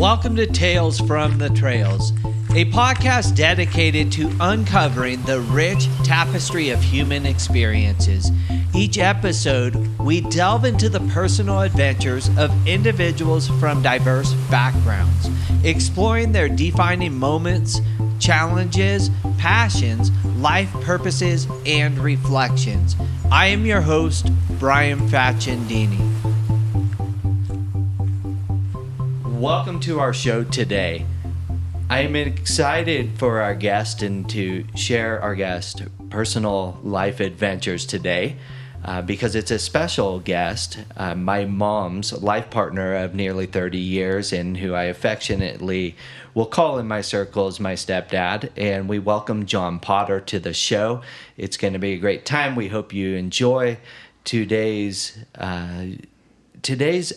Welcome to Tales from the Trails, a podcast dedicated to uncovering the rich tapestry of human experiences. Each episode, we delve into the personal adventures of individuals from diverse backgrounds, exploring their defining moments, challenges, passions, life purposes, and reflections. I am your host, Brian Facciandini. Welcome to our show today. I am excited for our guest and to share our guest personal life adventures today because it's a special guest, my mom's life partner of nearly 30 years and who I affectionately will call in my circles my stepdad. And we welcome John Potter to the show. It's going to be a great time. We hope you enjoy today's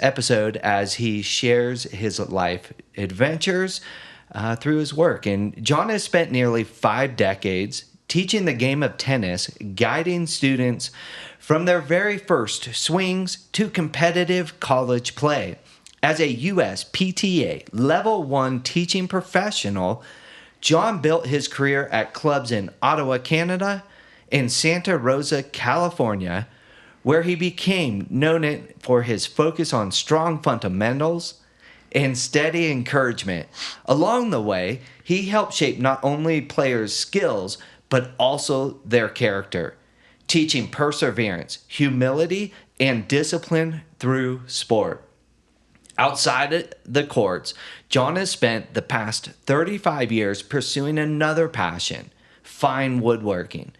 episode as he shares his life adventures through his work. And John has spent nearly 5 decades teaching the game of tennis, guiding students from their very first swings to competitive college play. As a USPTA Level 1 teaching professional, John built his career at clubs in Ottawa, Canada, and Santa Rosa, California, where he became known for his focus on strong fundamentals and steady encouragement. Along the way, he helped shape not only players' skills, but also their character, teaching perseverance, humility, and discipline through sport. Outside the courts, John has spent the past 35 years pursuing another passion, fine woodworking.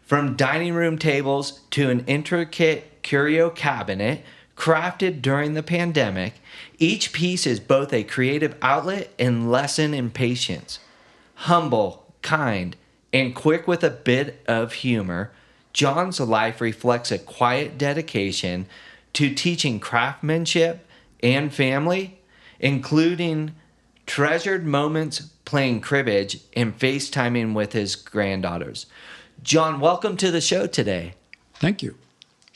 From dining room tables to an intricate curio cabinet crafted during the pandemic, each piece is both a creative outlet and lesson in patience. Humble, kind, and quick with a bit of humor, John's life reflects a quiet dedication to teaching craftsmanship and family, including treasured moments playing cribbage and FaceTiming with his granddaughters. John, welcome to the show today. Thank you.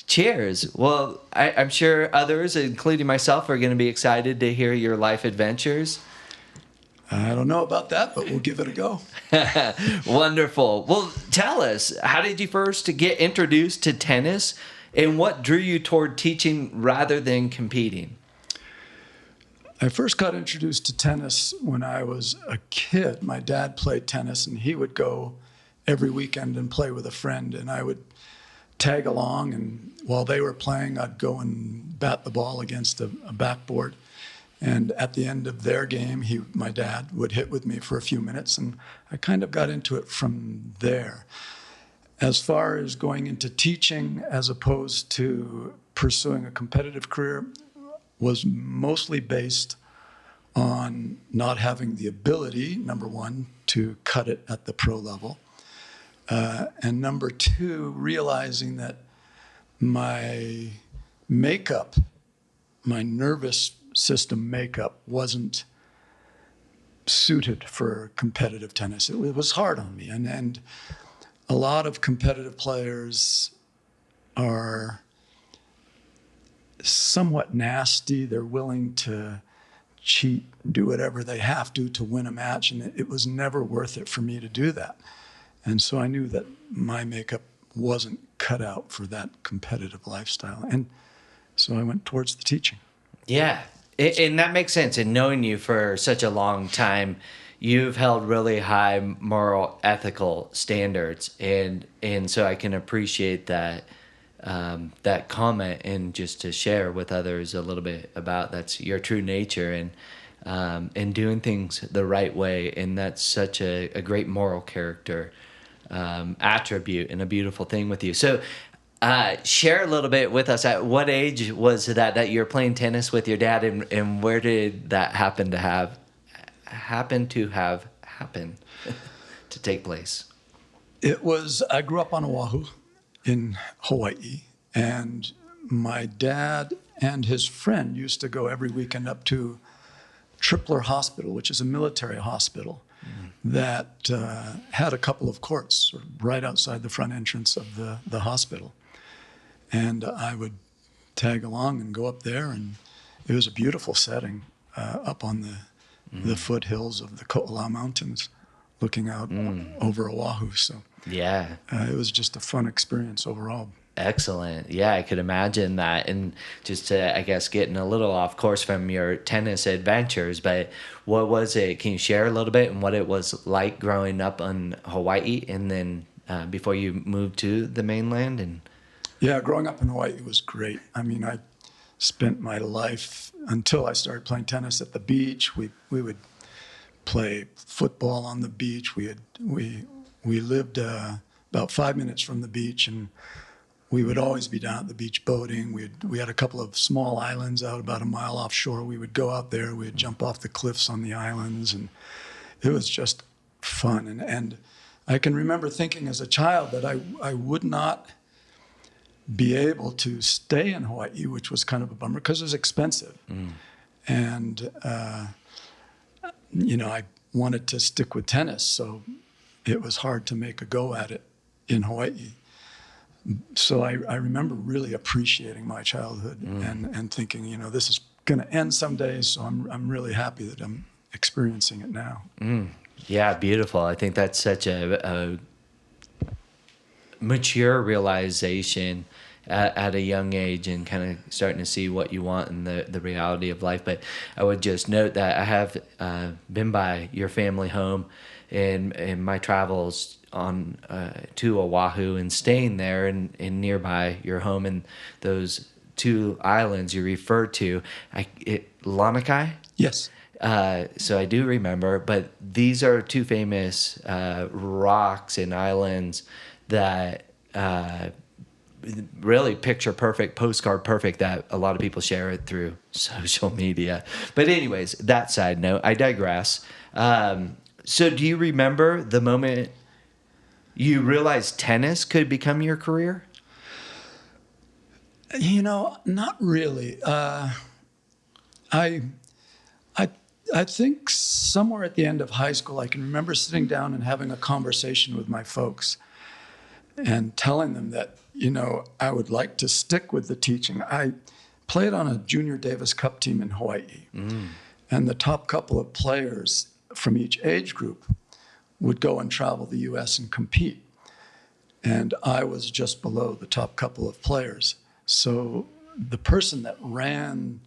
Cheers. Well, I'm sure others, including myself, are going to be excited to hear your life adventures. I don't know about that, but we'll give it a go. Wonderful. Well, tell us, how did you first get introduced to tennis and what drew you toward teaching rather than competing? I first got introduced to tennis when I was a kid. My dad played tennis, and he would go every weekend and play with a friend, and I would tag along, and while they were playing, I'd go and bat the ball against a backboard. And at the end of their game, my dad would hit with me for a few minutes, and I kind of got into it from there. As far as going into teaching as opposed to pursuing a competitive career was mostly based on not having the ability, number one, to cut it at the pro level. And number two, realizing that my makeup, my nervous system makeup, wasn't suited for competitive tennis. It was hard on me. And a lot of competitive players are somewhat nasty. They're willing to cheat, do whatever they have to win a match. And it was never worth it for me to do that. And so I knew that my makeup wasn't cut out for that competitive lifestyle. And so I went towards the teaching. Yeah, and that makes sense. And knowing you for such a long time, you've held really high moral, ethical standards. And so I can appreciate that that comment, and just to share with others a little bit about that's your true nature and doing things the right way. And that's such a great moral character attribute and a beautiful thing with you. So share a little bit with us. At what age was that you're playing tennis with your dad, and where did that happen to take place? I grew up on Oahu in Hawaii, and my dad and his friend used to go every weekend up to Tripler Hospital, which is a military hospital that had a couple of courts sort of right outside the front entrance of the hospital. And I would tag along and go up there, and it was a beautiful setting up on the foothills of the Ko'olau Mountains, looking out over Oahu. So Yeah. it was just a fun experience overall. Excellent. Yeah, I could imagine that. And just to, I guess, getting a little off course from your tennis adventures, but what was it? Can you share a little bit and what it was like growing up on Hawaii and then before you moved to the mainland? And Yeah, growing up in Hawaii was great. I mean, I spent my life until I started playing tennis at the beach. We would play football on the beach. We lived about 5 minutes from the beach, and we would always be down at the beach boating. We had a couple of small islands out about a mile offshore. We would go out there. We'd jump off the cliffs on the islands, and it was just fun. And I can remember thinking as a child that I would not be able to stay in Hawaii, which was kind of a bummer because it was expensive. And, I wanted to stick with tennis, so it was hard to make a go at it in Hawaii. So I remember really appreciating my childhood and thinking, this is going to end someday, so I'm really happy that I'm experiencing it now. yeah, beautiful. I think that's such a mature realization at a young age and kind of starting to see what you want in the reality of life. But I would just note that I have been by your family home in my travels on to Oahu and staying there and nearby your home and those two islands you referred to, Lanakai? Yes. So I do remember, but these are two famous rocks and islands that really picture perfect, postcard perfect, that a lot of people share it through social media. But anyways, that side note, I digress. So do you remember the moment you realized tennis could become your career? Not really. I think somewhere at the end of high school, I can remember sitting down and having a conversation with my folks and telling them that, I would like to stick with the teaching. I played on a Junior Davis Cup team in Hawaii, and the top couple of players from each age group would go and travel the U.S. and compete. And I was just below the top couple of players. So the person that ran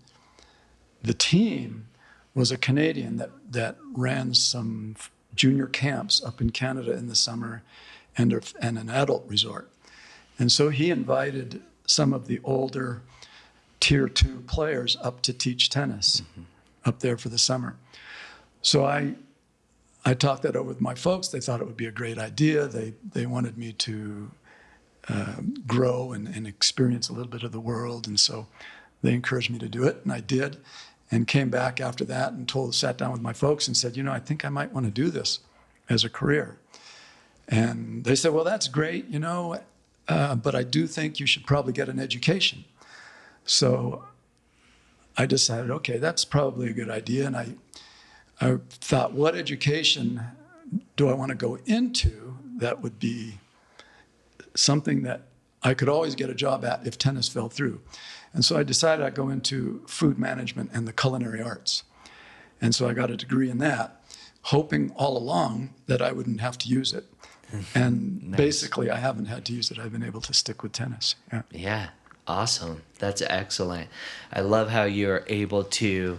the team was a Canadian that ran some junior camps up in Canada in the summer and an adult resort. And so he invited some of the older tier 2 players up to teach tennis up there for the summer. So I talked that over with my folks. They thought it would be a great idea. They wanted me to grow and experience a little bit of the world. And so they encouraged me to do it, and I did. And came back after that and sat down with my folks and said, I think I might want to do this as a career. And they said, well, that's great, but I do think you should probably get an education. So I decided, okay, that's probably a good idea. And I thought, what education do I want to go into that would be something that I could always get a job at if tennis fell through? And so I decided I'd go into food management and the culinary arts. And so I got a degree in that, hoping all along that I wouldn't have to use it. And basically, I haven't had to use it. I've been able to stick with tennis. Yeah, awesome. That's excellent. I love how you're able to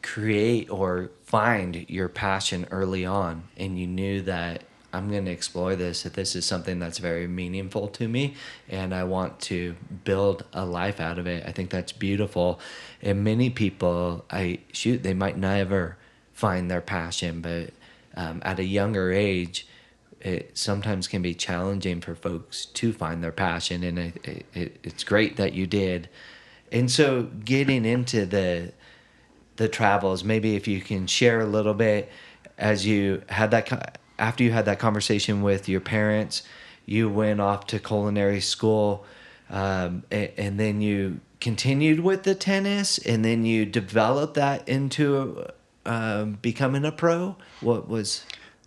create or find your passion early on, and you knew that I'm going to explore this, if this is something that's very meaningful to me and I want to build a life out of it. I think that's beautiful. And many people, they might never find their passion, but at a younger age, it sometimes can be challenging for folks to find their passion. And it's great that you did. And so getting into the travels, maybe if you can share a little bit as you had that, after you had that conversation with your parents, you went off to culinary school, and then you continued with the tennis, and then you developed that into becoming a pro. What was?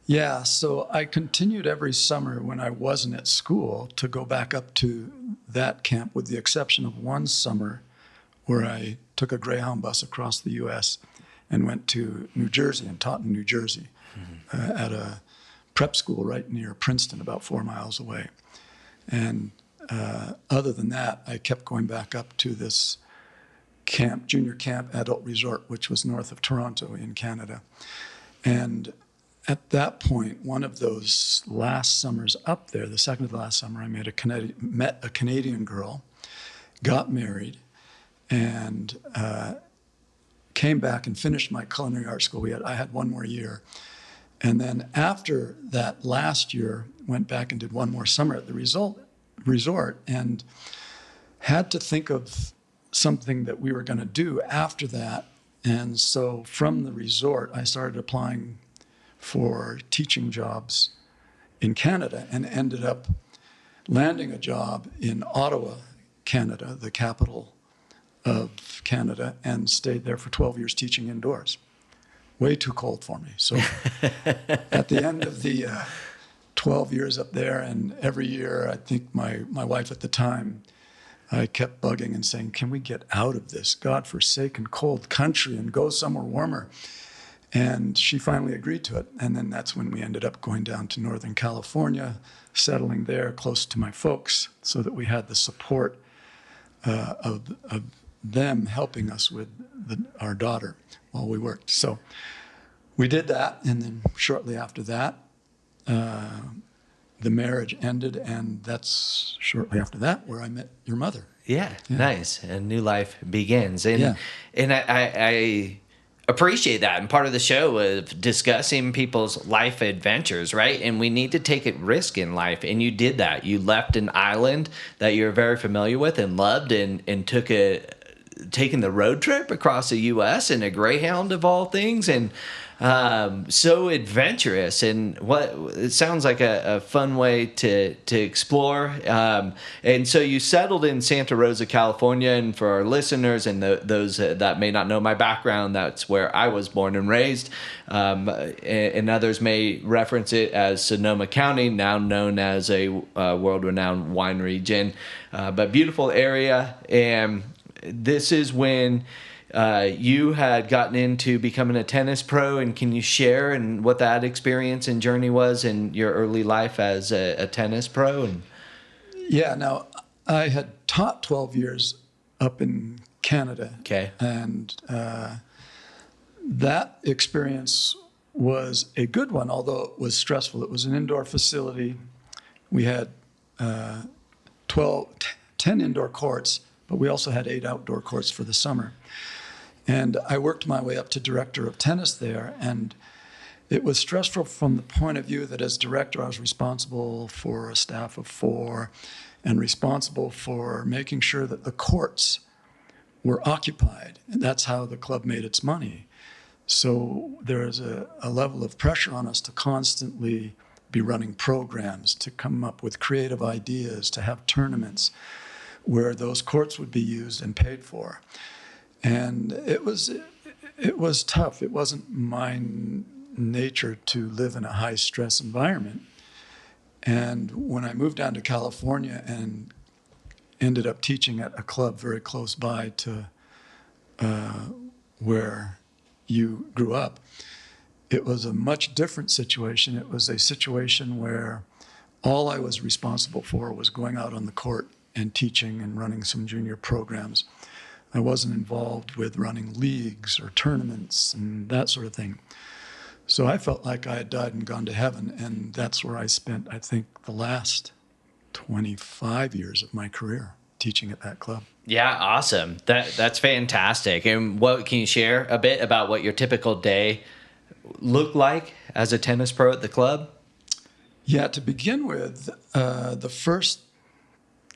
Yeah, so I continued every summer when I wasn't at school to go back up to that camp, with the exception of one summer where I took a Greyhound bus across the U.S. and went to New Jersey and taught in New Jersey at a prep school right near Princeton, about 4 miles away. And other than that, I kept going back up to this camp, junior camp, adult resort, which was north of Toronto in Canada. And at that point, one of those last summers up there, the second to the last summer, I met a Canadian girl, got married, and came back and finished my culinary art school. I had 1 more year. And then after that last year, went back and did 1 more summer at the resort and had to think of something that we were going to do after that. And so from the resort, I started applying for teaching jobs in Canada and ended up landing a job in Ottawa, Canada, the capital of Canada, and stayed there for 12 years teaching indoors. Way too cold for me. So at the end of the 12 years up there, and every year, I think my wife at the time, I kept bugging and saying, can we get out of this godforsaken cold country and go somewhere warmer? And she finally agreed to it. And then that's when we ended up going down to Northern California, settling there close to my folks, so that we had the support of them helping us with our daughter while we worked. So we did that, and then shortly after that, the marriage ended, and that's shortly after that where I met your mother. Yeah. Nice. A new life begins. And I appreciate that. And part of the show of discussing people's life adventures, right? And we need to take a risk in life. And you did that. You left an island that you're very familiar with and loved, and taking the road trip across the U.S. in a Greyhound of all things, and so adventurous. And it sounds like a fun way to explore. And so you settled in Santa Rosa, California. And for our listeners and those that may not know my background, that's where I was born and raised. And others may reference it as Sonoma County, now known as a world-renowned wine region, but beautiful area. And this is when you had gotten into becoming a tennis pro, and can you share and what that experience and journey was in your early life as a tennis pro? Yeah, now I had taught 12 years up in Canada. Okay. And that experience was a good one, although it was stressful. It was an indoor facility. We had 10 indoor courts, but we also had 8 outdoor courts for the summer. And I worked my way up to director of tennis there, and it was stressful from the point of view that as director, I was responsible for a staff of 4 and responsible for making sure that the courts were occupied. And that's how the club made its money. So there is a level of pressure on us to constantly be running programs, to come up with creative ideas, to have tournaments where those courts would be used and paid for. And it was tough. It wasn't my nature to live in a high-stress environment. And when I moved down to California and ended up teaching at a club very close by to where you grew up, it was a much different situation. It was a situation where all I was responsible for was going out on the court and teaching and running some junior programs. I wasn't involved with running leagues or tournaments and that sort of thing. So I felt like I had died and gone to heaven, and that's where I spent, I think, the last 25 years of my career teaching at that club. Yeah, awesome. That's fantastic. And what can you share a bit about what your typical day looked like as a tennis pro at the club? Yeah, to begin with, the first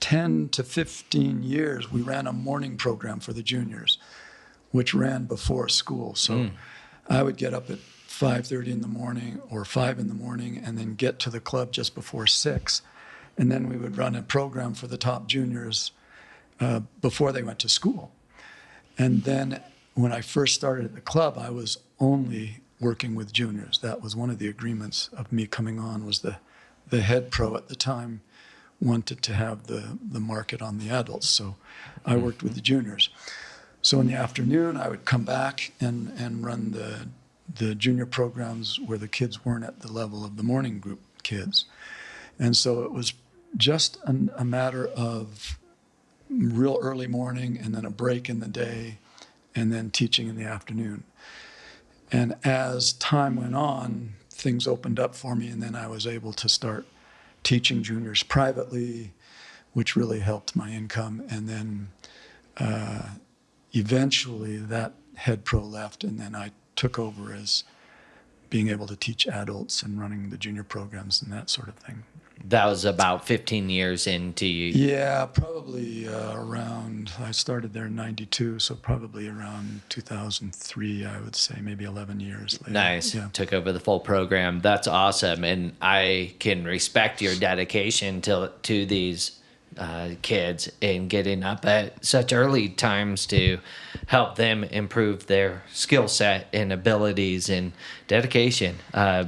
10 to 15 years, we ran a morning program for the juniors, which ran before school. So I would get up at 5:30 in the morning or 5 in the morning and then get to the club just before 6. And then we would run a program for the top juniors before they went to school. And then when I first started at the club, I was only working with juniors. That was one of the agreements of me coming on, was the head pro at the time wanted to have the market on the adults. So I worked with the juniors. So in the afternoon, I would come back and run the junior programs where the kids weren't at the level of the morning group kids. And so it was just a matter of real early morning and then a break in the day and then teaching in the afternoon. And as time went on, things opened up for me, and then I was able to start teaching juniors privately, which really helped my income. And then eventually that head pro left, and then I took over as being able to teach adults and running the junior programs and that sort of thing. That was about 15 years into you. Yeah, probably around, I started there in 92, so probably around 2003, I would say, maybe 11 years later. Nice. Yeah. Took over the full program. That's awesome. And I can respect your dedication to these kids and getting up at such early times to help them improve their skill set and abilities and dedication,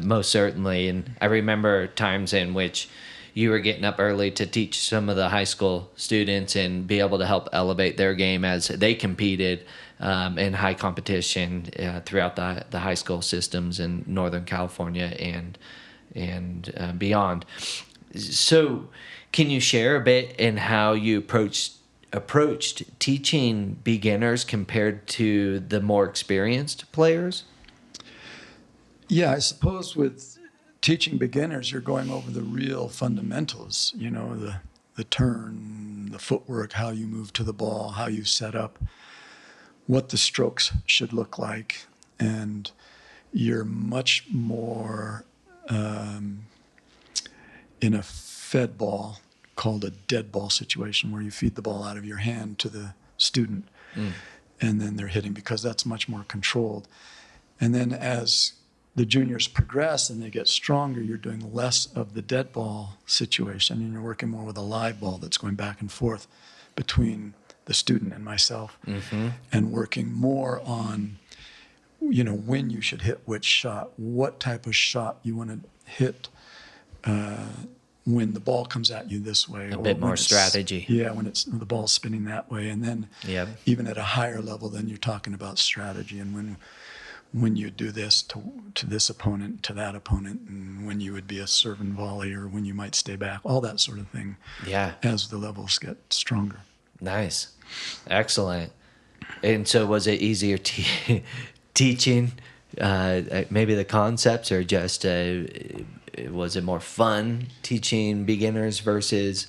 most certainly. And I remember times in which you were getting up early to teach some of the high school students and be able to help elevate their game as they competed in high competition throughout the high school systems in Northern California and beyond. So can you share a bit in how you approached teaching beginners compared to the more experienced players? Yeah, I suppose with teaching beginners, you're going over the real fundamentals, the turn, the footwork, how you move to the ball, how you set up, what the strokes should look like. And you're much more in a fed ball called a dead ball situation, where you feed the ball out of your hand to the student and then they're hitting, because that's much more controlled. And then as the juniors progress and they get stronger, you're doing less of the dead ball situation and you're working more with a live ball that's going back and forth between the student and myself, and working more on, when you should hit which shot, what type of shot you want to hit when the ball comes at you this way. A bit more strategy. Yeah, when the ball's spinning that way. And then even at a higher level, then you're talking about strategy, and when you do this to this opponent, to that opponent, and when you would be a serve and volley, or when you might stay back, all that sort of thing. Yeah. As the levels get stronger. Nice. Excellent. And so was it easier teaching maybe the concepts, or just was it more fun teaching beginners versus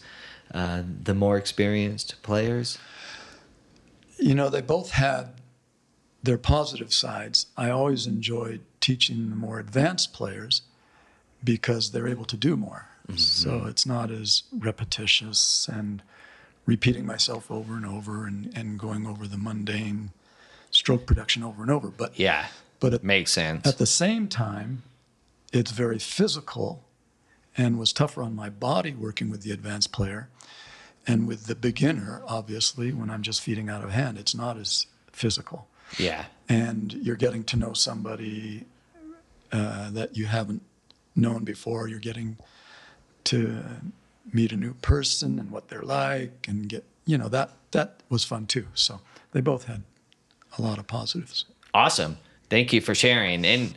the more experienced players? They both had their positive sides. I always enjoyed teaching the more advanced players because they're able to do more. So it's not as repetitious and repeating myself over and over and going over the mundane stroke production over and over. But it makes sense. At the same time, it's very physical and was tougher on my body working with the advanced player. And with the beginner, obviously, when I'm just feeding out of hand, it's not as physical. Yeah. And you're getting to know somebody that you haven't known before. You're getting to meet a new person and what they're like, and get, that was fun too. So they both had a lot of positives. Awesome. Thank you for sharing. And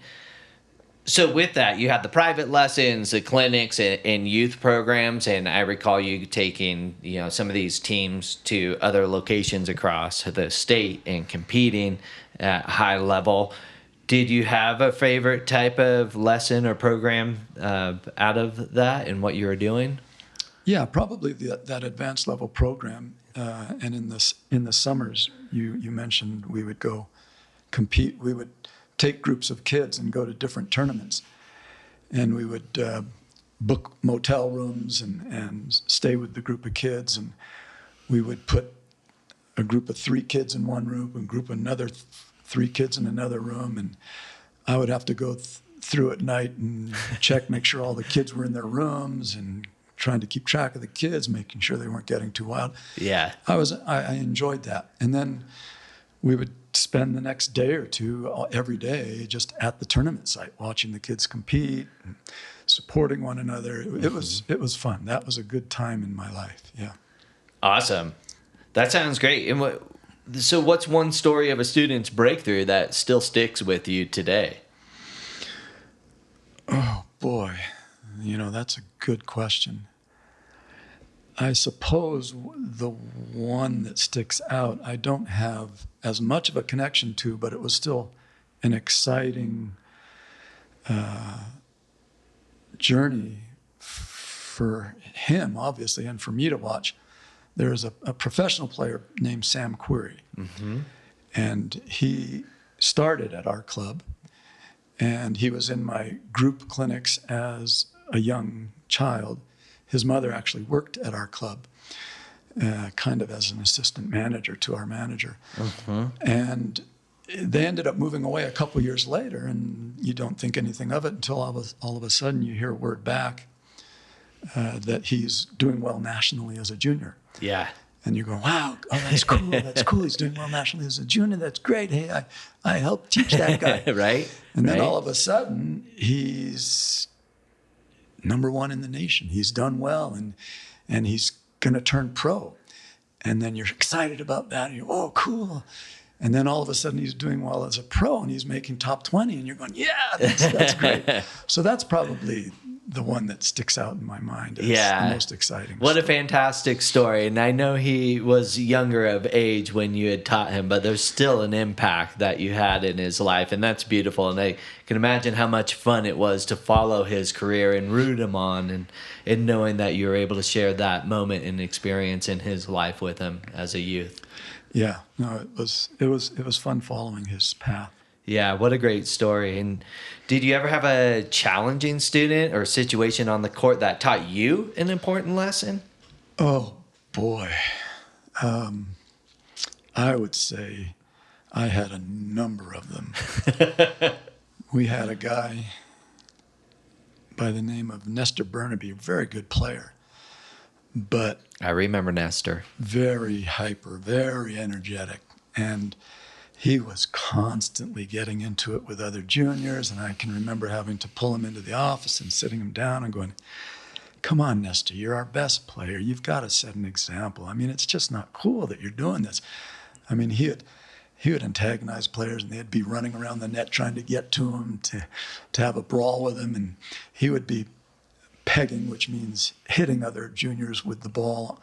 so with that, you had the private lessons, the clinics, and youth programs, and I recall you taking, some of these teams to other locations across the state and competing at high level. Did you have a favorite type of lesson or program out of that and what you were doing? Yeah, probably that advanced level program. And in the summers, you mentioned we would go compete. We would take groups of kids and go to different tournaments, and we would book motel rooms and stay with the group of kids, and we would put a group of 3 kids in one room and group another 3 kids in another room, and I would have to go through at night and make sure all the kids were in their rooms, and trying to keep track of the kids, making sure they weren't getting too wild. Yeah. I enjoyed that. And then we would spend the next day or two every day just at the tournament site, watching the kids compete and supporting one another. It was fun. That was a good time in my life. Yeah. Awesome. That sounds great. And So what's one story of a student's breakthrough that still sticks with you today? Oh, boy. That's a good question. I suppose the one that sticks out, I don't have as much of a connection to, but it was still an exciting journey for him, obviously, and for me to watch. There's a professional player named Sam Query, and he started at our club, and he was in my group clinics as a young child. His mother actually worked at our club, kind of as an assistant manager to our manager. And they ended up moving away a couple years later, and you don't think anything of it until all of a sudden you hear word back that he's doing well nationally as a junior. Yeah. And you go, wow, oh, that's cool. That's cool. He's doing well nationally as a junior. That's great. Hey, I helped teach that guy. Right. And then all of a sudden, he's number one in the nation. He's done well, and he's going to turn pro. And then you're excited about that. And you're, oh, cool. And then all of a sudden, he's doing well as a pro, and he's making top 20. And you're going, yeah, that's great. So that's probably the one that sticks out in my mind as the most exciting. What a fantastic story. And I know he was younger of age when you had taught him, but there's still an impact that you had in his life, and that's beautiful. And I can imagine how much fun it was to follow his career and root him on, and knowing that you were able to share that moment and experience in his life with him as a youth. Yeah, no, it was fun following his path. Yeah, what a great story. And did you ever have a challenging student or situation on the court that taught you an important lesson? Oh, boy. I would say I had a number of them. We had a guy by the name of Nestor Burnaby, a very good player, but I remember Nestor. Very hyper, very energetic, and he was constantly getting into it with other juniors, and I can remember having to pull him into the office and sitting him down and going, come on, Nestor, you're our best player. You've got to set an example. I mean, it's just not cool that you're doing this. I mean, he would antagonize players, and they'd be running around the net trying to get to him to have a brawl with him, and he would be pegging, which means hitting other juniors with the ball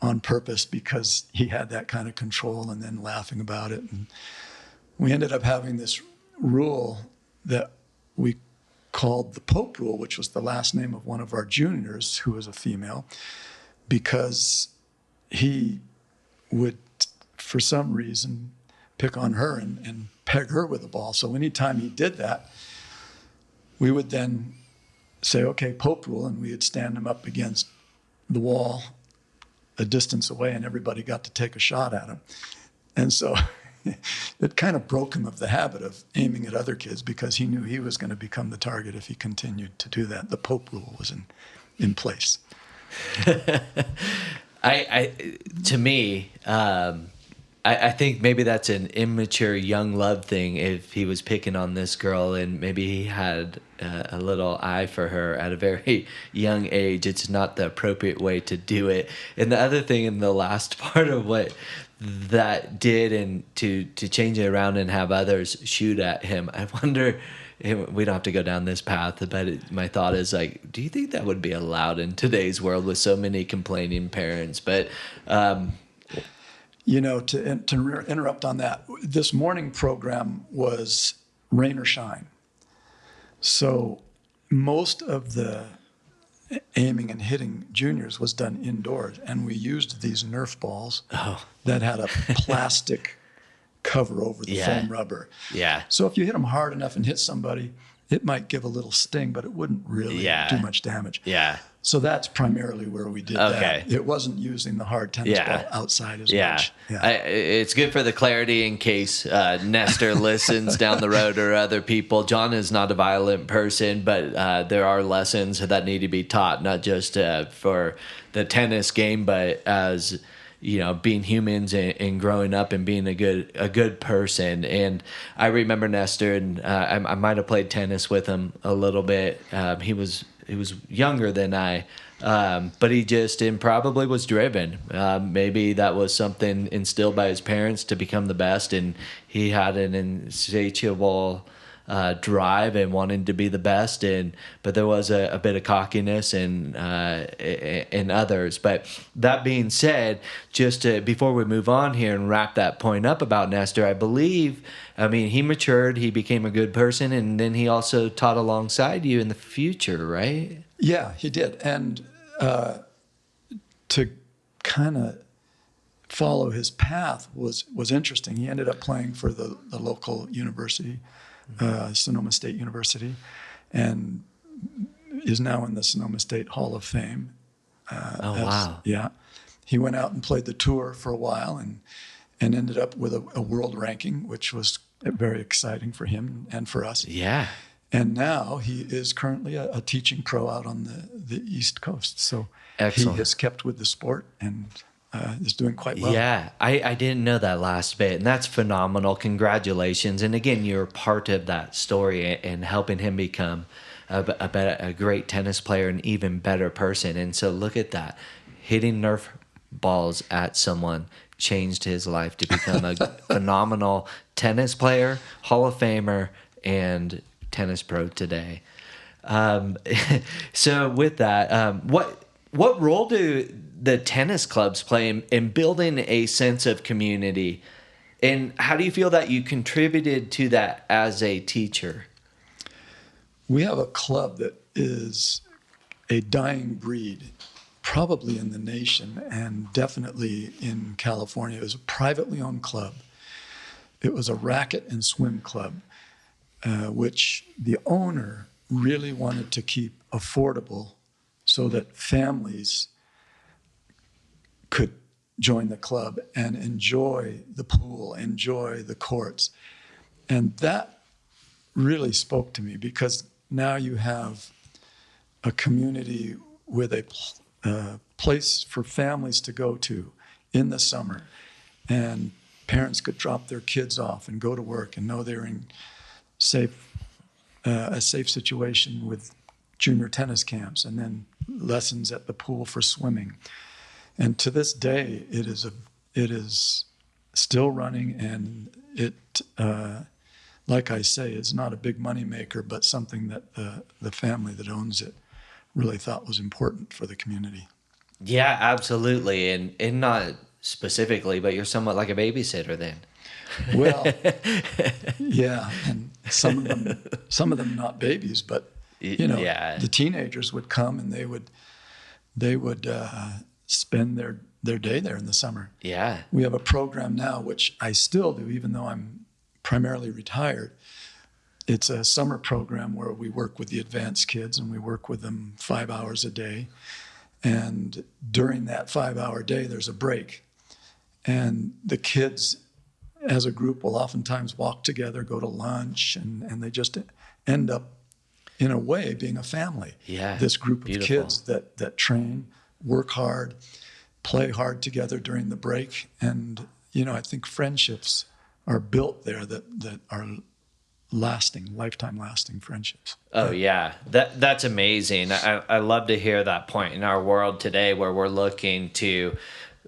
on purpose because he had that kind of control, and then laughing about it. And we ended up having this rule that we called the Pope rule, which was the last name of one of our juniors who was a female, because he would, for some reason, pick on her and peg her with the ball. So anytime he did that, we would then say, okay, Pope rule, and we would stand him up against the wall a distance away, and everybody got to take a shot at him. And so it kind of broke him of the habit of aiming at other kids, because he knew he was going to become the target if he continued to do that. The Pope rule was in place. To me, I think maybe that's an immature young love thing. If he was picking on this girl and maybe he had a little eye for her at a very young age, it's not the appropriate way to do it. And the other thing in the last part of what that did, and to change it around and have others shoot at him, I wonder, we don't have to go down this path, but my thought is, like, do you think that would be allowed in today's world with so many complaining parents? But to interrupt on that, this morning program was rain or shine. So most of the aiming and hitting juniors was done indoors, and we used these Nerf balls that had a plastic cover over the foam rubber. Yeah. So if you hit them hard enough and hit somebody, it might give a little sting, but it wouldn't really do much damage. Yeah. So that's primarily where we did that. It wasn't using the hard tennis ball outside as much. Yeah. It's good for the clarity in case Nestor listens down the road, or other people. John is not a violent person, but there are lessons that need to be taught, not just for the tennis game, but as being humans and growing up and being a good person. And I remember Nestor, and I might have played tennis with him a little bit. He was he was younger than I, but he just probably was driven. Maybe that was something instilled by his parents to become the best, and he had an insatiable drive and wanting to be the best, and but there was a bit of cockiness in others. But that being said, just before we move on here and wrap that point up about Nestor, I mean, he matured, he became a good person, and then he also taught alongside you in the future, right? Yeah, he did. And to kind of follow his path was interesting. He ended up playing for the local university, Sonoma State University, and is now in the Sonoma State Hall of Fame. Wow. Yeah. He went out and played the tour for a while and ended up with a world ranking, which was very exciting for him and for us. Yeah. And now he is currently a teaching pro out on the East Coast. So Excellent. He has kept with the sport and is doing quite well. Yeah, I didn't know that last bit, and that's phenomenal. Congratulations. And again, you're part of that story and helping him become a great tennis player, an even better person. And so look at that. Hitting Nerf balls at someone changed his life to become a phenomenal tennis player, Hall of Famer, and tennis pro today. So with that, what role do the tennis clubs play in building a sense of community? And how do you feel that you contributed to that as a teacher? We have a club that is a dying breed, probably in the nation and definitely in California. It was a privately owned club. It was a racket and swim club, which the owner really wanted to keep affordable so that families could join the club and enjoy the pool, enjoy the courts. And that really spoke to me because now you have a community with a place for families to go to in the summer. And parents could drop their kids off and go to work and know they're in a safe situation with junior tennis camps and then lessons at the pool for swimming. And to this day, it is still running, and it, like I say, is not a big money maker, but something that the family that owns it really thought was important for the community. Yeah, absolutely. And not specifically, but you're somewhat like a babysitter then. Well, yeah, and some of them not babies, but Yeah. the teenagers would come and they would spend their day there in the summer. Yeah. We have a program now, which I still do, even though I'm primarily retired. It's a summer program where we work with the advanced kids and we work with them 5 hours a day. And during that 5-hour day, there's a break. And the kids as a group will oftentimes walk together, go to lunch, and they just end up, in a way, being a family. Yeah. This group Beautiful. of kids that train, work hard, play hard together during the break. And, I think friendships are built there that are lasting, lifetime lasting friendships. Oh yeah, that's amazing. I love to hear that point in our world today where we're looking to,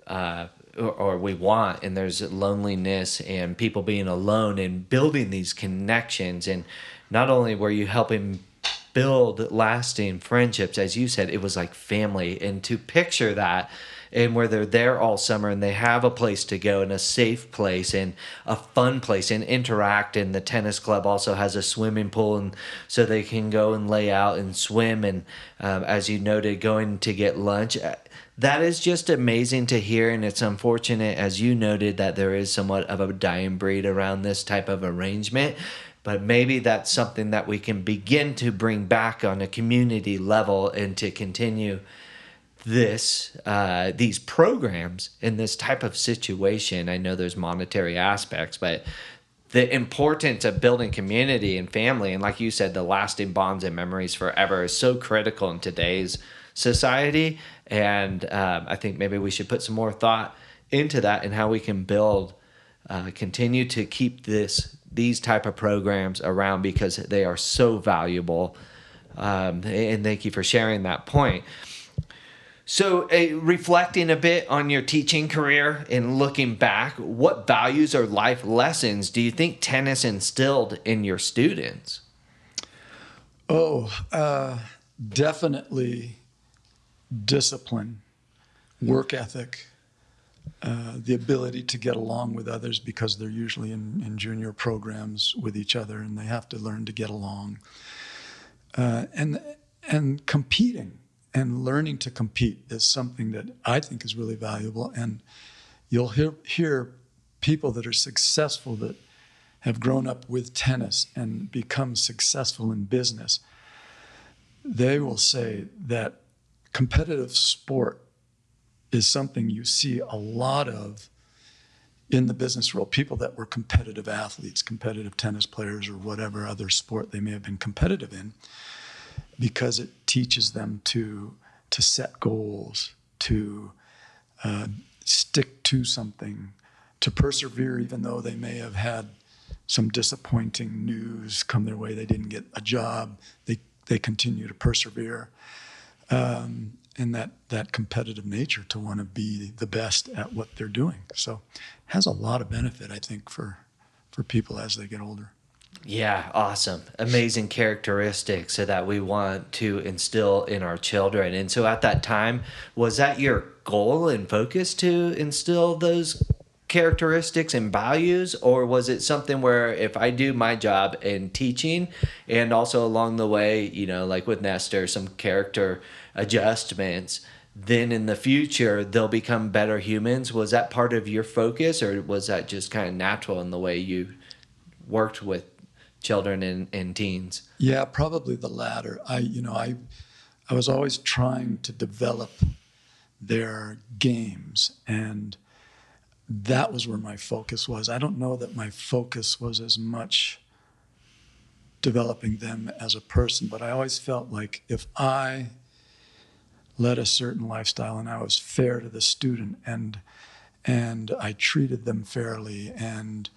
or we want, and there's loneliness and people being alone and building these connections. And not only were you helping build lasting friendships, as you said, it was like family. And to picture that, and where they're there all summer and they have a place to go and a safe place and a fun place and interact. And the tennis club also has a swimming pool, and so they can go and lay out and swim. And as you noted, going to get lunch. That is just amazing to hear. And it's unfortunate, as you noted, that there is somewhat of a dying breed around this type of arrangement. But maybe that's something that we can begin to bring back on a community level and to continue these programs in this type of situation. I know there's monetary aspects, but the importance of building community and family, and like you said, the lasting bonds and memories forever is so critical in today's society. And I think maybe we should put some more thought into that and how we can continue to keep these type of programs around, because they are so valuable And thank you for sharing that point. So, reflecting a bit on your teaching career and looking back, what values or life lessons do you think tennis instilled in your students? Oh, definitely discipline, work ethic, the ability to get along with others because they're usually in junior programs with each other and they have to learn to get along. And competing and learning to compete is something that I think is really valuable. And you'll hear people that are successful that have grown up with tennis and become successful in business. They will say that competitive sport is something you see a lot of in the business world. People that were competitive athletes, competitive tennis players, or whatever other sport they may have been competitive in, because it teaches them to set goals, to stick to something, to persevere even though they may have had some disappointing news come their way. They didn't get a job. They continue to persevere. And that competitive nature to want to be the best at what they're doing. So it has a lot of benefit, I think, for people as they get older. Yeah, awesome. Amazing characteristics that we want to instill in our children. And so at that time, was that your goal and focus to instill those characteristics and values? Or was it something where if I do my job in teaching and also along the way, like with Nestor, some character adjustments, then in the future they'll become better humans? Was that part of your focus, or was that just kind of natural in the way you worked with children and teens? Yeah, probably the latter. I was always trying to develop their games, and that was where my focus was. I don't know that my focus was as much developing them as a person, but I always felt like if I led a certain lifestyle and I was fair to the student and I treated them fairly and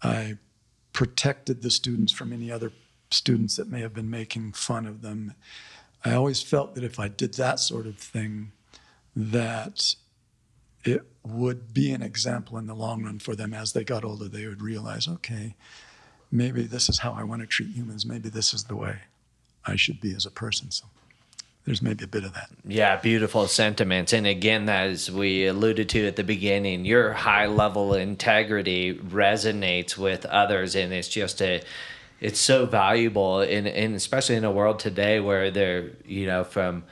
I protected the students from any other students that may have been making fun of them, I always felt that if I did that sort of thing, that it would be an example in the long run for them. As they got older, they would realize, okay, maybe this is how I want to treat humans. Maybe this is the way I should be as a person. So there's maybe a bit of that. Yeah, beautiful sentiments. And again, as we alluded to at the beginning, your high level integrity resonates with others, and it's so valuable, and especially in a world today where they're, from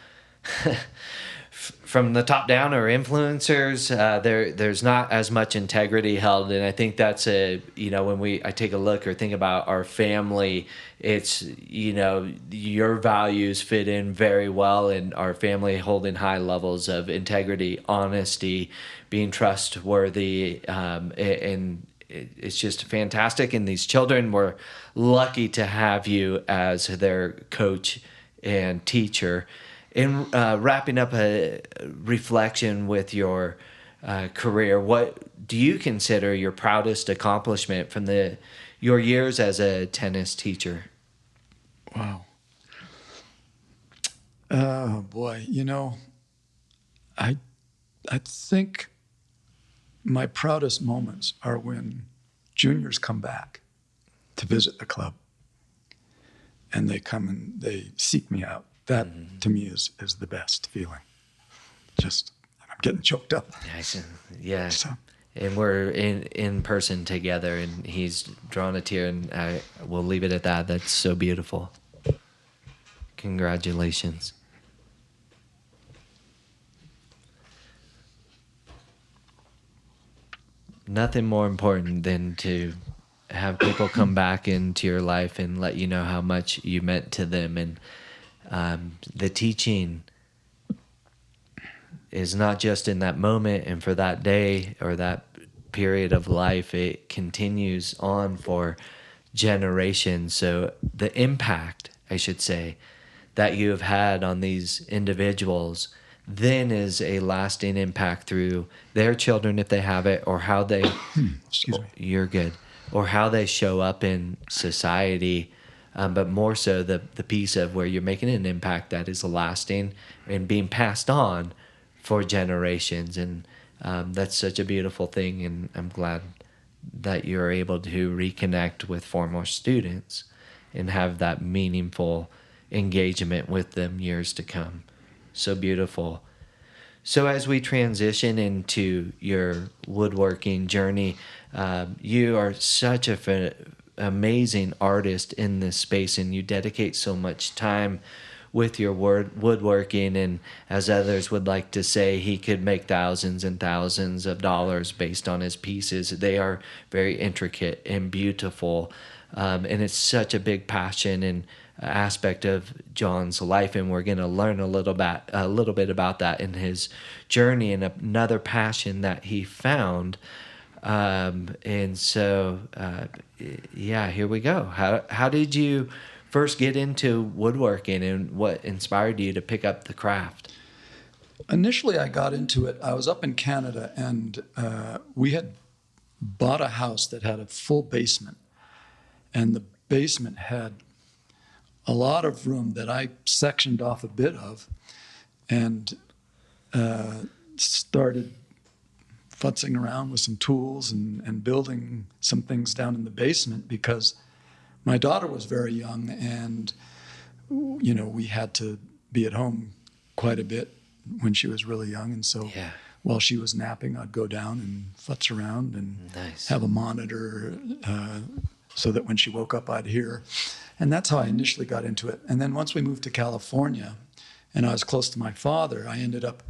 from the top down or influencers, there's not as much integrity held. And I think that's when I take a look or think about our family, it's, your values fit in very well in our family, holding high levels of integrity, honesty, being trustworthy, and it's just fantastic. And these children, were lucky to have you as their coach and teacher. In wrapping up a reflection with your career, what do you consider your proudest accomplishment from your years as a tennis teacher? Wow. Oh boy, I think my proudest moments are when juniors come back to visit the club and they come and they seek me out. That to me is the best feeling. Just, I'm getting choked up. Yeah. So. And we're in person together, and he's drawn a tear, and we'll leave it at that. That's so beautiful. Congratulations. Nothing more important than to have people come back into your life and let you know how much you meant to them. And the teaching is not just in that moment and for that day or that period of life. It continues on for generations. So the impact, I should say, that you have had on these individuals then is a lasting impact through their children, if they have it, or how they Excuse me. you're good, or how they show up in society, but more so the piece of where you're making an impact that is lasting and being passed on for generations. And that's such a beautiful thing. And I'm glad that you're able to reconnect with former students and have that meaningful engagement with them years to come. So beautiful. So as we transition into your woodworking journey, you are such a amazing artist in this space, and you dedicate so much time with your woodworking. And as others would like to say, he could make thousands and thousands of dollars based on his pieces. They are very intricate and beautiful, and it's such a big passion and aspect of John's life, and we're going to learn a little bit about that in his journey and another passion that he found. And so, yeah, here we go. How did you first get into woodworking, and what inspired you to pick up the craft? Initially, I got into it. I was up in Canada, and we had bought a house that had a full basement, and the basement had a lot of room that I sectioned off a bit of, and started futzing around with some tools and building some things down in the basement, because my daughter was very young, and we had to be at home quite a bit when she was really young. And so while she was napping, I'd go down and futz around and have a monitor so that when she woke up, I'd hear. And that's how I initially got into it. And then once we moved to California and I was close to my father, I ended up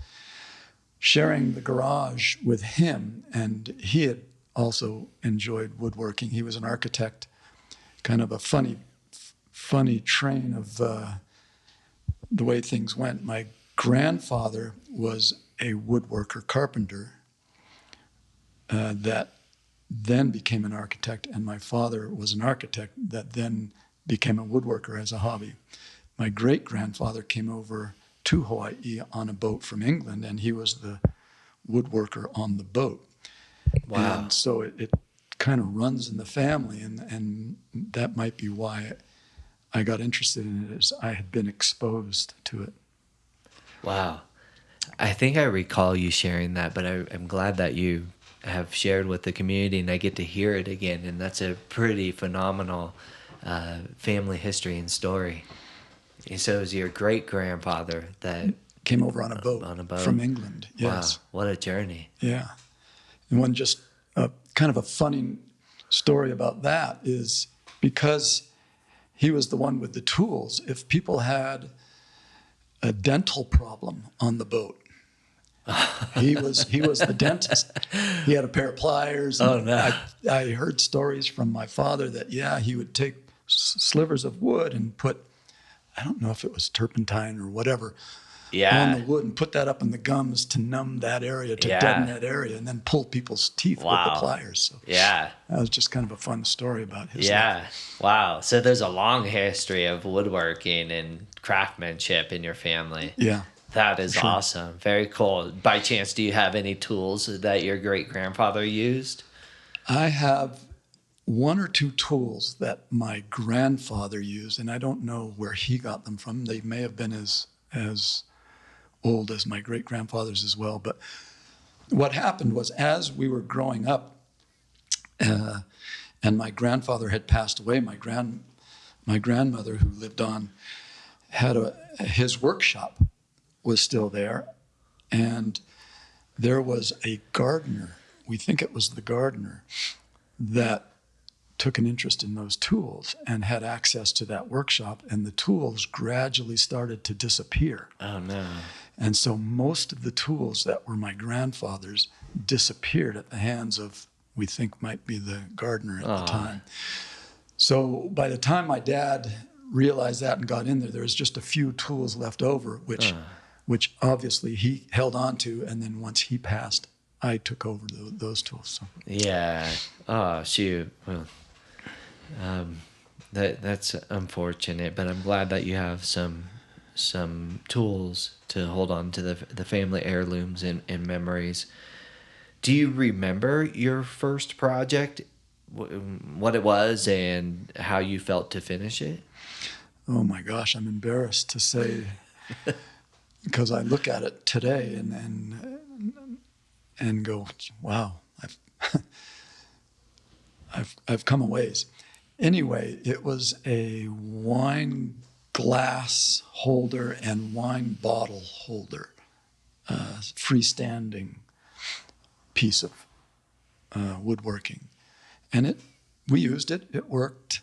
sharing the garage with him. And he had also enjoyed woodworking. He was an architect, kind of a funny train of the way things went. My grandfather was a woodworker carpenter that then became an architect, and my father was an architect that then became a woodworker as a hobby. My great-grandfather came over to Hawaii on a boat from England, and he was the woodworker on the boat. Wow. And so it kind of runs in the family, and that might be why I got interested in it, as I had been exposed to it. Wow. I think I recall you sharing that, but I'm glad that you have shared with the community and I get to hear it again. And that's a pretty phenomenal family history and story. And so it was your great-grandfather that came over on a boat from England. Yes. Wow, what a journey. Yeah. And one just kind of a funny story about that is, because he was the one with the tools, if people had a dental problem on the boat, he was the dentist. He had a pair of pliers. Oh, no. I heard stories from my father that, he would take slivers of wood and put, I don't know if it was turpentine or whatever, on the wood, and put that up in the gums to numb that area, to deaden that area, and then pull people's teeth with the pliers. So that was just kind of a fun story about his life. Wow. So there's a long history of woodworking and craftsmanship in your family. Yeah. That is awesome. Very cool. By chance, do you have any tools that your great-grandfather used? I have one or two tools that my grandfather used, and I don't know where he got them from. They may have been as old as my great-grandfather's as well. But what happened was, as we were growing up, and my grandfather had passed away, my grandmother, who lived on, had his workshop was still there, and there was a gardener, we think it was the gardener, that took an interest in those tools and had access to that workshop, and the tools gradually started to disappear. Oh, no. And so most of the tools that were my grandfather's disappeared at the hands of, we think might be the gardener at the time. So by the time my dad realized that and got in there was just a few tools left over, which obviously he held on to, and then once he passed, I took over those tools. So. Yeah. Oh, shoot. Well, that's unfortunate, but I'm glad that you have some tools to hold on to the family heirlooms and memories. Do you remember your first project what it was and how you felt to finish it? Oh my gosh, I'm embarrassed to say because I look at it today and go, wow, I've come a ways. Anyway, it was a wine glass holder and wine bottle holder, freestanding piece of woodworking, and we used it. It worked,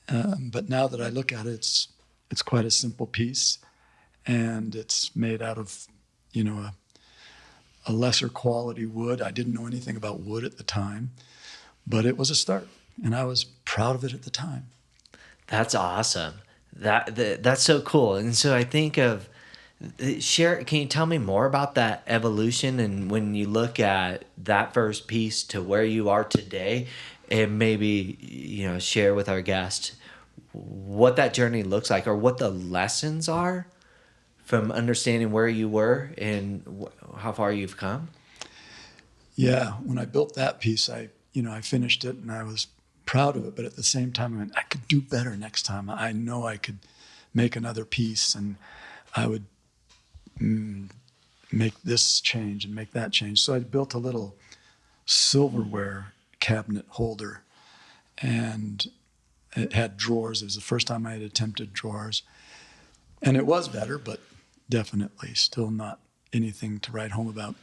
but now that I look at it, it's quite a simple piece, and it's made out of, a lesser quality wood. I didn't know anything about wood at the time, but it was a start, and I was proud of it at the time. That's awesome. That's so cool. And so I think of share. Can you tell me more about that evolution and when you look at that first piece to where you are today, and maybe share with our guest what that journey looks like or what the lessons are from understanding where you were and how far you've come? Yeah, when I built that piece, I finished it and I was proud of it, but at the same time, I went, I could do better next time. I know I could make another piece, and I would make this change and make that change. So I built a little silverware cabinet holder, and it had drawers. It was the first time I had attempted drawers, and it was better, but definitely still not anything to write home about.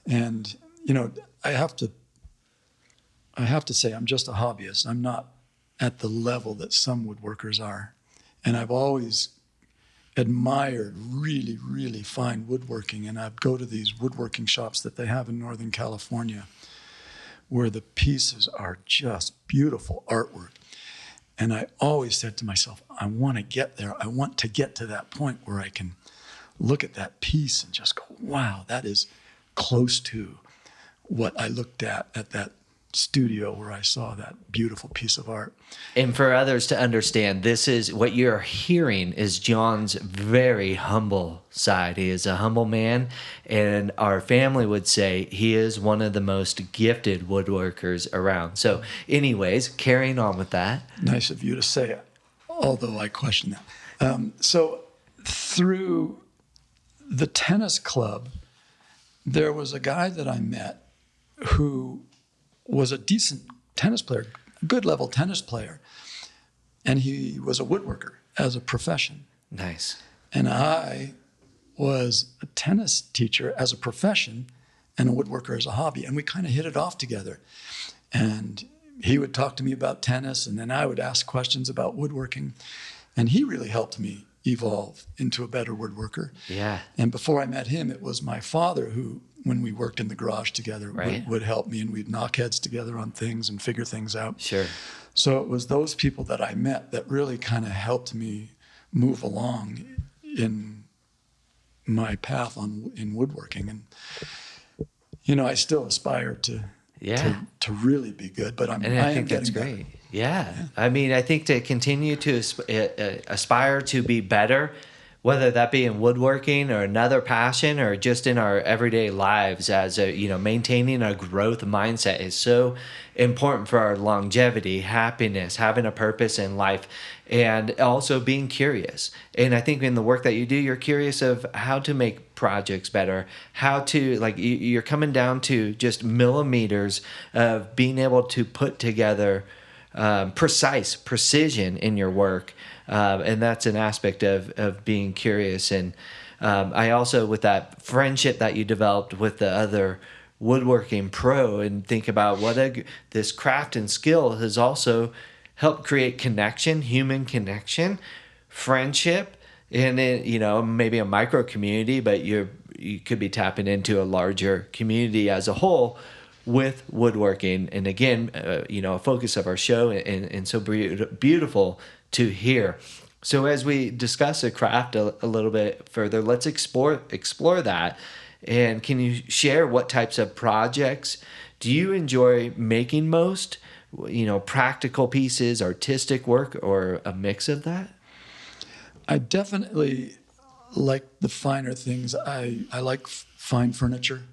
And I have to say I'm just a hobbyist. I'm not at the level that some woodworkers are, and I've always admired really, really fine woodworking. And I'd go to these woodworking shops that they have in Northern California, where the pieces are just beautiful artwork. And I always said to myself, I want to get there. I want to get to that point where I can look at that piece and just go, wow, that is close to what I looked at that studio where I saw that beautiful piece of art. And for others to understand, this is what you're hearing is John's very humble side. He is a humble man, and our family would say he is one of the most gifted woodworkers around. So anyways, carrying on with that. Nice of you to say it, although I question that. So through the tennis club, there was a guy that I met who was a decent tennis player, good level tennis player, and he was a woodworker as a profession. Nice. And I was a tennis teacher as a profession and a woodworker as a hobby, and we kind of hit it off together. And he would talk to me about tennis, and then I would ask questions about woodworking, and he really helped me evolve into a better woodworker. Yeah. And before I met him, it was my father who, when we worked in the garage together, right, would help me, and we'd knock heads together on things and figure things out. Sure. So it was those people that I met that really kind of helped me move along in my path in woodworking. And, I still aspire to really be good, but I think that's great. Yeah. I mean, I think to continue to aspire to be better, whether that be in woodworking or another passion or just in our everyday lives, as maintaining a growth mindset is so important for our longevity, happiness, having a purpose in life, and also being curious. And I think in the work that you do, you're curious of how to make projects better, how to, like, you're coming down to just millimeters of being able to put together precision in your work. And that's an aspect of being curious. And I also, with that friendship that you developed with the other woodworking pro, and think about this craft and skill has also helped create connection, human connection, friendship, and maybe a micro community, but you could be tapping into a larger community as a whole with woodworking. And again, a focus of our show, and so beautiful to hear. So as we discuss the craft a little bit further, let's explore that. And can you share what types of projects do you enjoy making most? Practical pieces, artistic work, or a mix of that? I definitely like the finer things. I like fine furniture.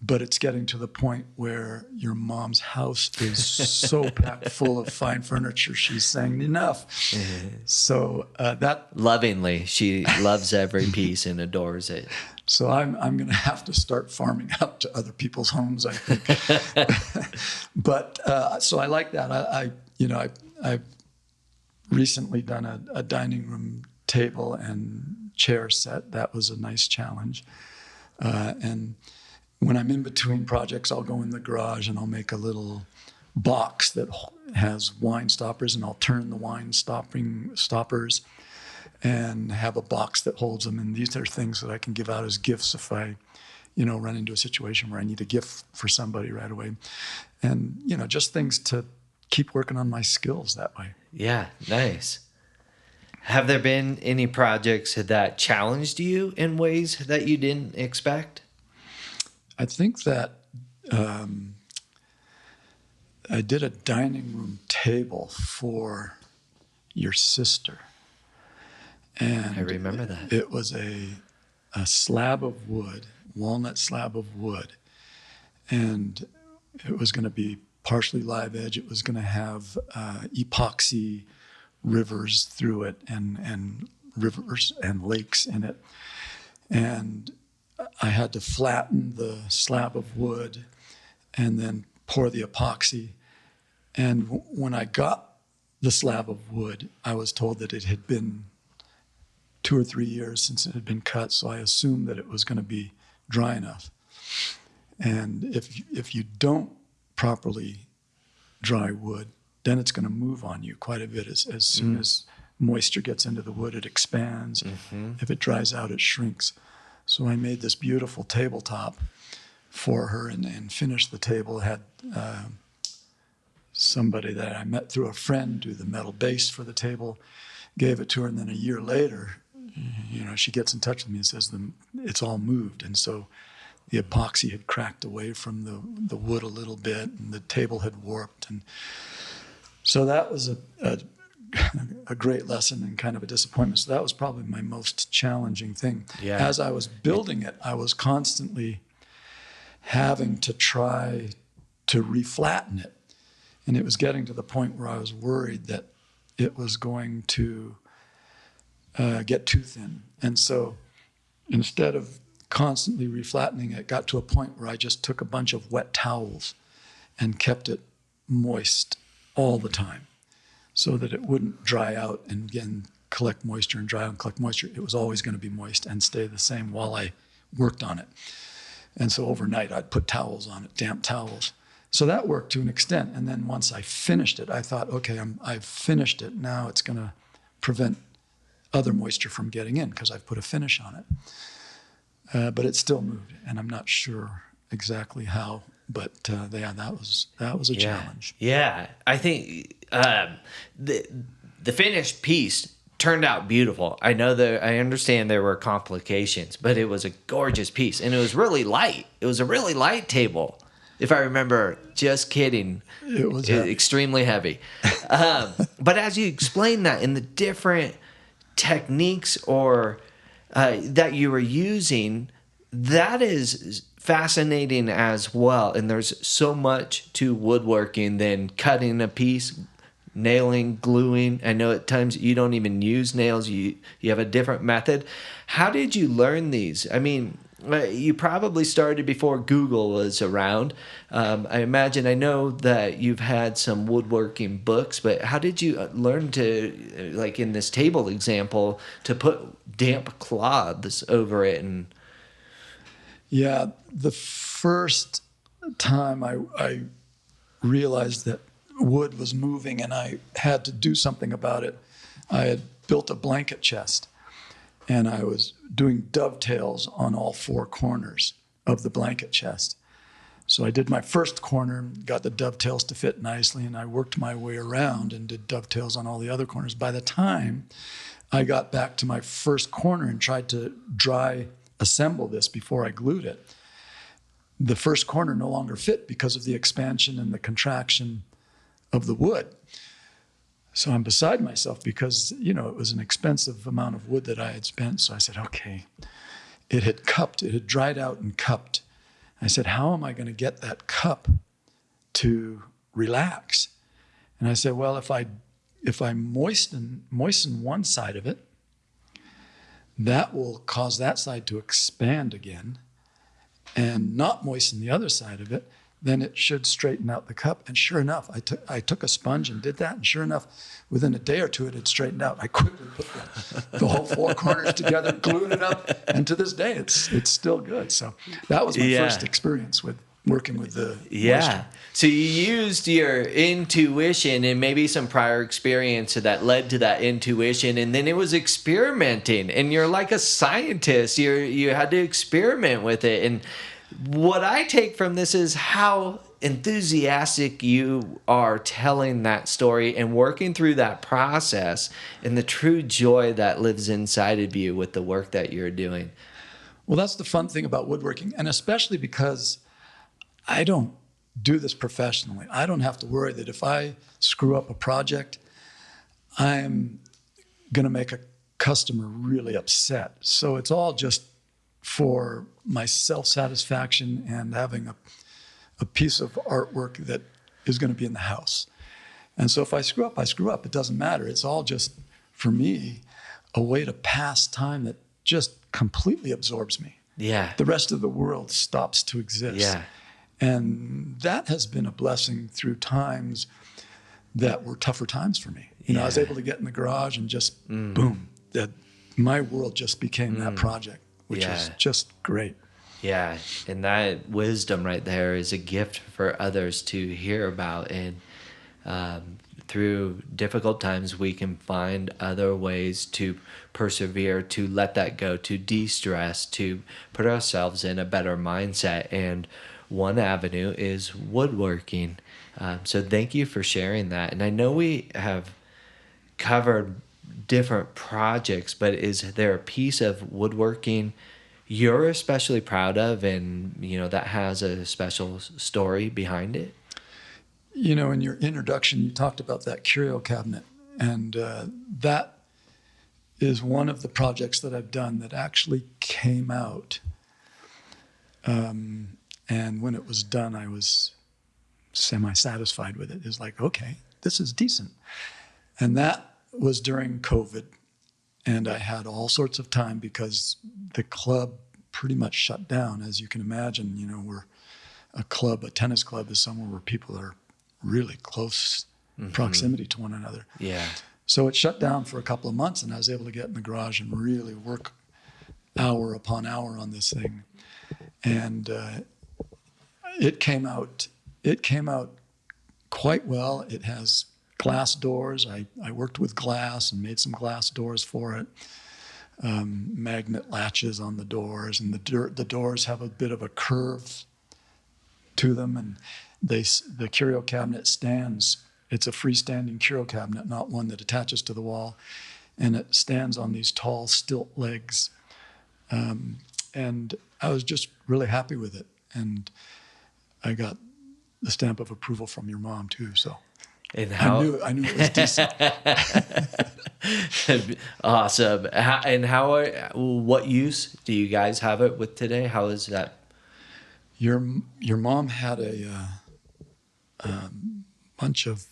but it's getting to the point where your mom's house is so packed full of fine furniture. She's saying enough. So that Lovingly, she loves every piece and adores it. So I'm going to have to start farming out to other people's homes, I think. But so I like that. I've recently done a dining room table and chair set. That was a nice challenge. And when I'm in between projects, I'll go in the garage and I'll make a little box that has wine stoppers, and I'll turn the wine stoppers and have a box that holds them. And these are things that I can give out as gifts if I, run into a situation where I need a gift for somebody right away. And, just things to keep working on my skills that way. Yeah, nice. Have there been any projects that challenged you in ways that you didn't expect? I think that I did a dining room table for your sister. And I remember that. It was a slab of wood, walnut slab of wood. And it was going to be partially live edge. It was going to have epoxy rivers through it and rivers and lakes in it. And I had to flatten the slab of wood and then pour the epoxy. And when I got the slab of wood, I was told that it had been 2 or 3 years since it had been cut, so I assumed that it was going to be dry enough. And if you don't properly dry wood, then it's going to move on you quite a bit. As soon as moisture gets into the wood, it expands. Mm-hmm. If it dries out, it shrinks. So I made this beautiful tabletop for her and finished the table. Had somebody that I met through a friend do the metal base for the table, gave it to her, and then a year later, she gets in touch with me and says it's all moved. And so the epoxy had cracked away from the wood a little bit, and the table had warped. And so that was a great lesson and kind of a disappointment. So that was probably my most challenging thing. Yeah. As I was building it, I was constantly having to try to reflatten it. And it was getting to the point where I was worried that it was going to get too thin. And so instead of constantly reflattening it, got to a point where I just took a bunch of wet towels and kept it moist all the time so that it wouldn't dry out and again collect moisture and dry out and collect moisture. It was always going to be moist and stay the same while I worked on it. And so overnight I'd put towels on it, damp towels. So that worked to an extent. And then once I finished it, I thought, okay, I've finished it. Now it's going to prevent other moisture from getting in because I've put a finish on it. But it still moved, and I'm not sure exactly how. But that was a challenge. Yeah, I think the finished piece turned out beautiful. I understand there were complications, but it was a gorgeous piece, and it was really light. It was a really light table, if I remember. Just kidding. It was heavy. Extremely heavy. But as you explain that in the different techniques or that you were using, that is fascinating as well. And there's so much to woodworking than cutting a piece, nailing, gluing. I know at times you don't even use nails. You have a different method. How did you learn these? I mean, you probably started before Google was around. I know that you've had some woodworking books, but how did you learn to, like in this table example, to put damp cloths over it? And yeah, the first time I realized that wood was moving and I had to do something about it, I had built a blanket chest and I was doing dovetails on all 4 corners of the blanket chest. So I did my first corner, got the dovetails to fit nicely, and I worked my way around and did dovetails on all the other corners. By the time I got back to my first corner and tried to dry assemble this before I glued it, the first corner no longer fit because of the expansion and the contraction of the wood. So I'm beside myself because, it was an expensive amount of wood that I had spent. So I said, okay, it had cupped, it had dried out and cupped. I said, how am I going to get that cup to relax? And I said, well, if I moisten one side of it, that will cause that side to expand again, and not moisten the other side of it, then it should straighten out the cup. And sure enough, I took a sponge and did that, and sure enough, within a day or two, it had straightened out. I quickly put the whole four corners together, glued it up, and to this day, it's still good. So that was my first experience with working with the moisture. So you used your intuition and maybe some prior experience that led to that intuition, and then it was experimenting, and you're like a scientist. You had to experiment with it. And what I take from this is how enthusiastic you are telling that story and working through that process, and the true joy that lives inside of you with the work that you're doing. Well, that's the fun thing about woodworking, and especially because I don't do this professionally. I don't have to worry that if I screw up a project, I'm going to make a customer really upset. So it's all just for my self-satisfaction and having a piece of artwork that is going to be in the house. And so if I screw up, I screw up. It doesn't matter. It's all just, for me, a way to pass time that just completely absorbs me. Yeah. The rest of the world stops to exist. Yeah. And that has been a blessing through times that were tougher times for me. You know, I was able to get in the garage and just boom, that my world just became that project, which is just great. Yeah, and that wisdom right there is a gift for others to hear about. And through difficult times, we can find other ways to persevere, to let that go, to de-stress, to put ourselves in a better mindset. And one avenue is woodworking. So thank you for sharing that. And I know we have covered different projects, but is there a piece of woodworking you're especially proud of, and that has a special story behind it? You know, in your introduction, you talked about that curio cabinet, and that is one of the projects that I've done that actually came out. And when it was done, I was semi-satisfied with it. It was like, okay, this is decent. And that was during COVID. And I had all sorts of time because the club pretty much shut down. As you can imagine, we're a tennis club is somewhere where people are really close proximity to one another. Yeah. So it shut down for a couple of months, and I was able to get in the garage and really work hour upon hour on this thing. And it came out quite well. It has glass doors. I worked with glass and made some glass doors for it. Magnet latches on the doors, and the doors have a bit of a curve to them, and the curio cabinet stands. It's a freestanding curio cabinet, not one that attaches to the wall, and it stands on these tall stilt legs. And I was just really happy with it, and I got the stamp of approval from your mom too. So. And I knew it was decent. Awesome. What use do you guys have it with today? How is that? Your mom had a bunch of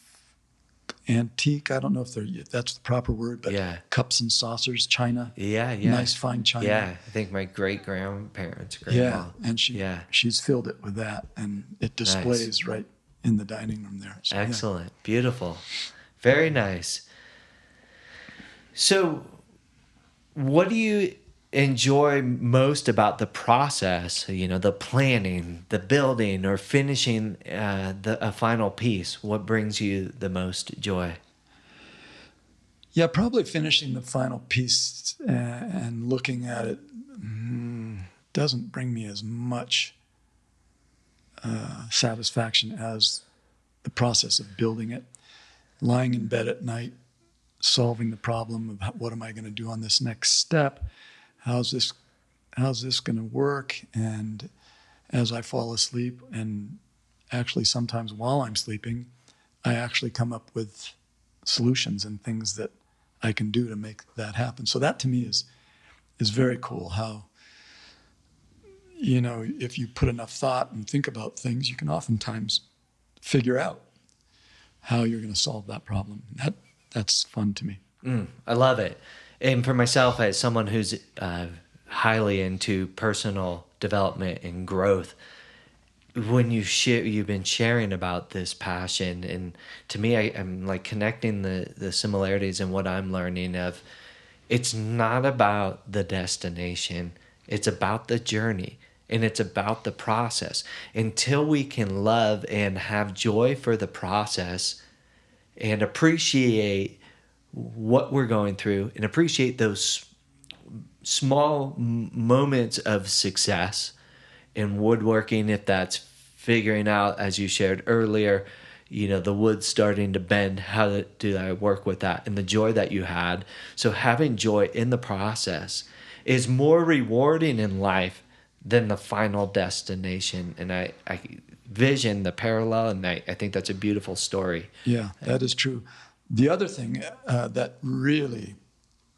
antique, I don't know if that's the proper word, but cups and saucers, china. Yeah. Nice fine china. Yeah, I think my great-grandparents, grandma. And she's filled it with that, and it displays right in the dining room there. So, excellent. Beautiful. Very nice. So what do you enjoy most about the process, the planning, the building, or finishing a final piece? What brings you the most joy? Yeah, probably finishing the final piece and looking at it doesn't bring me as much satisfaction as the process of building it. Lying in bed at night, solving the problem of what am I going to do on this next step? How's this going to work? And as I fall asleep, and actually sometimes while I'm sleeping, I actually come up with solutions and things that I can do to make that happen. So that to me is very cool, how if you put enough thought and think about things, you can oftentimes figure out how you're going to solve that problem. That's fun to me. I love it. And for myself, as someone who's highly into personal development and growth, when you've been sharing about this passion, and to me, I'm like connecting the similarities in what I'm learning of. It's not about the destination. It's about the journey, and it's about the process. Until we can love and have joy for the process and appreciate what we're going through and appreciate those small moments of success in woodworking, if that's figuring out, as you shared earlier, the wood starting to bend, how do I work with that, and the joy that you had. So having joy in the process is more rewarding in life than the final destination. And I vision the parallel, and I think that's a beautiful story. Yeah, that is true. The other thing that really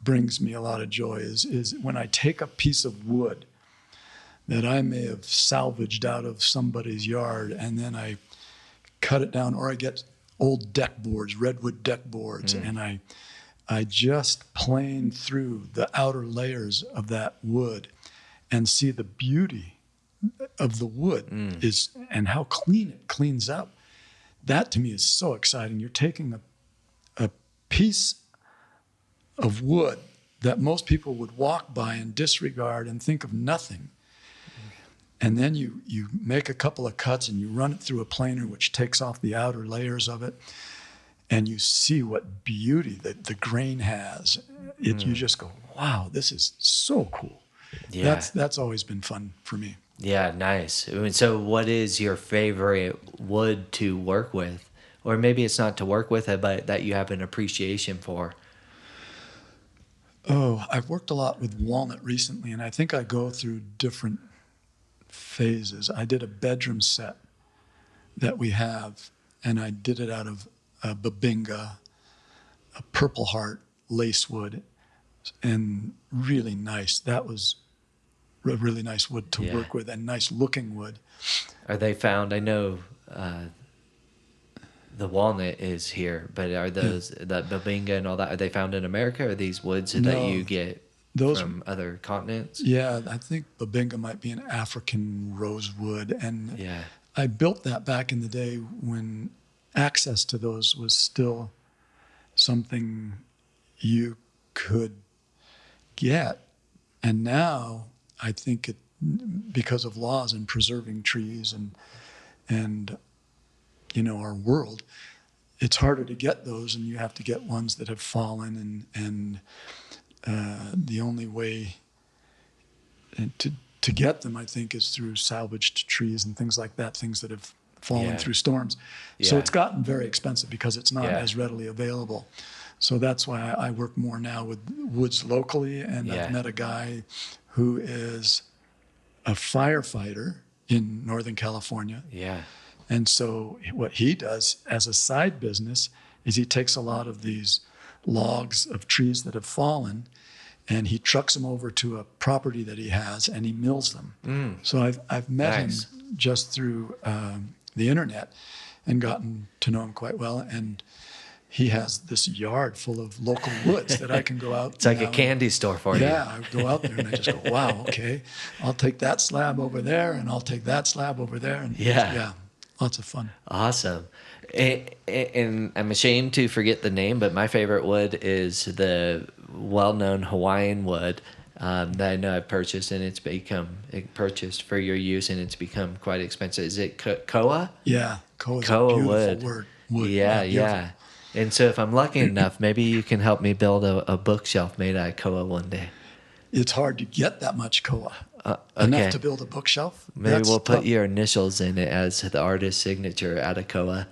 brings me a lot of joy is when I take a piece of wood that I may have salvaged out of somebody's yard, and then I cut it down, or I get old deck boards, redwood deck boards, and I just plane through the outer layers of that wood and see the beauty of the wood and how clean it cleans up. That to me is so exciting. You're taking a piece of wood that most people would walk by and disregard and think of nothing. And then you make a couple of cuts and you run it through a planer, which takes off the outer layers of it. And you see what beauty that the grain has. You just go, wow, this is so cool. Yeah. That's always been fun for me. Yeah, nice. And so what is your favorite wood to work with? Or maybe it's not to work with it, but that you have an appreciation for. Oh, I've worked a lot with walnut recently, and I think I go through different phases. I did a bedroom set that we have, and I did it out of a babinga, a Purple Heart lacewood, and really nice. That was a really nice wood to work with, and nice looking wood. Are they found? I know the walnut is here, but are those the babinga and all that? Are they found in America? Or are these woods that you get from other continents? Yeah, I think babinga might be an African rosewood, and I built that back in the day when access to those was still something you could get, and now I think because of laws and preserving trees and our world, it's harder to get those, and you have to get ones that have fallen, and the only way to get them, I think, is through salvaged trees and things like that, things that have fallen through storms. So it's gotten very expensive because it's not as readily available. So that's why I work more now with woods locally, and I've met a guy who is a firefighter in Northern California. Yeah. And so what he does as a side business is he takes a lot of these logs of trees that have fallen, and he trucks them over to a property that he has, and he mills them. So I've met him just through the internet and gotten to know him quite well. And he has this yard full of local woods that I can go out. It's like a candy store for you. Yeah, I go out there and I just go, wow, okay, I'll take that slab over there, and I'll take that slab over there. And lots of fun. Awesome. And I'm ashamed to forget the name, but my favorite wood is the well-known Hawaiian wood that I know I've purchased, and it's purchased for your use, and it's become quite expensive. Is it koa? Yeah, koa is a beautiful wood. Yeah. And so if I'm lucky enough, maybe you can help me build a bookshelf made out of koa one day. It's hard to get that much koa. Enough to build a bookshelf. Maybe we'll put your initials in it as the artist's signature out of koa.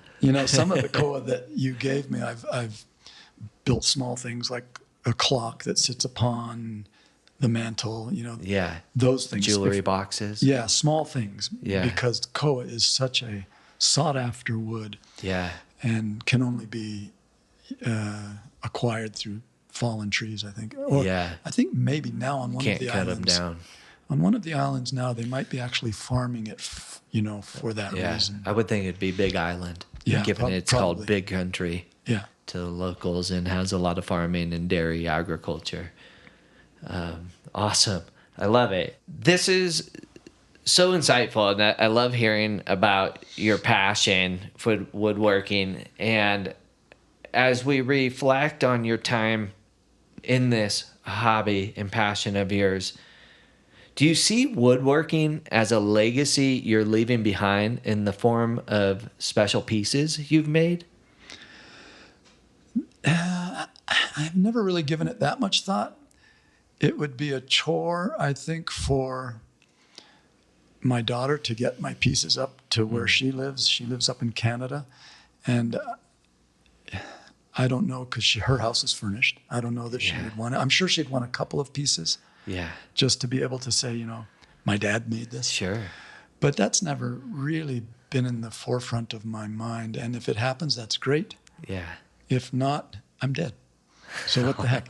Some of the koa that you gave me, I've built small things like a clock that sits upon the mantle. Those things. Jewelry boxes. Yeah, small things. Yeah. Because koa is such a sought after wood. Yeah. And can only be acquired through fallen trees, I think. I think maybe now on one of the islands. Can't cut them down. On one of the islands now, they might be actually farming it, for that Yeah, reason. I would think it'd be Big Island, Yeah, given it's probably. called Big Country Yeah. to the locals and has a lot of farming and dairy agriculture. Awesome. I love it. This is so insightful, and I love hearing about your passion for woodworking. And as we reflect on your time in this hobby and passion of yours, do you see woodworking as a legacy you're leaving behind in the form of special pieces you've made? I've never really given it that much thought. It would be a chore, I think, for my daughter to get my pieces up to where she lives. She lives up in Canada. And I don't know, because her house is furnished. I don't know that she would want it. I'm sure she'd want a couple of pieces. Yeah. Just to be able to say, my dad made this. Sure. But that's never really been in the forefront of my mind. And if it happens, that's great. Yeah. If not, I'm dead. So what the heck?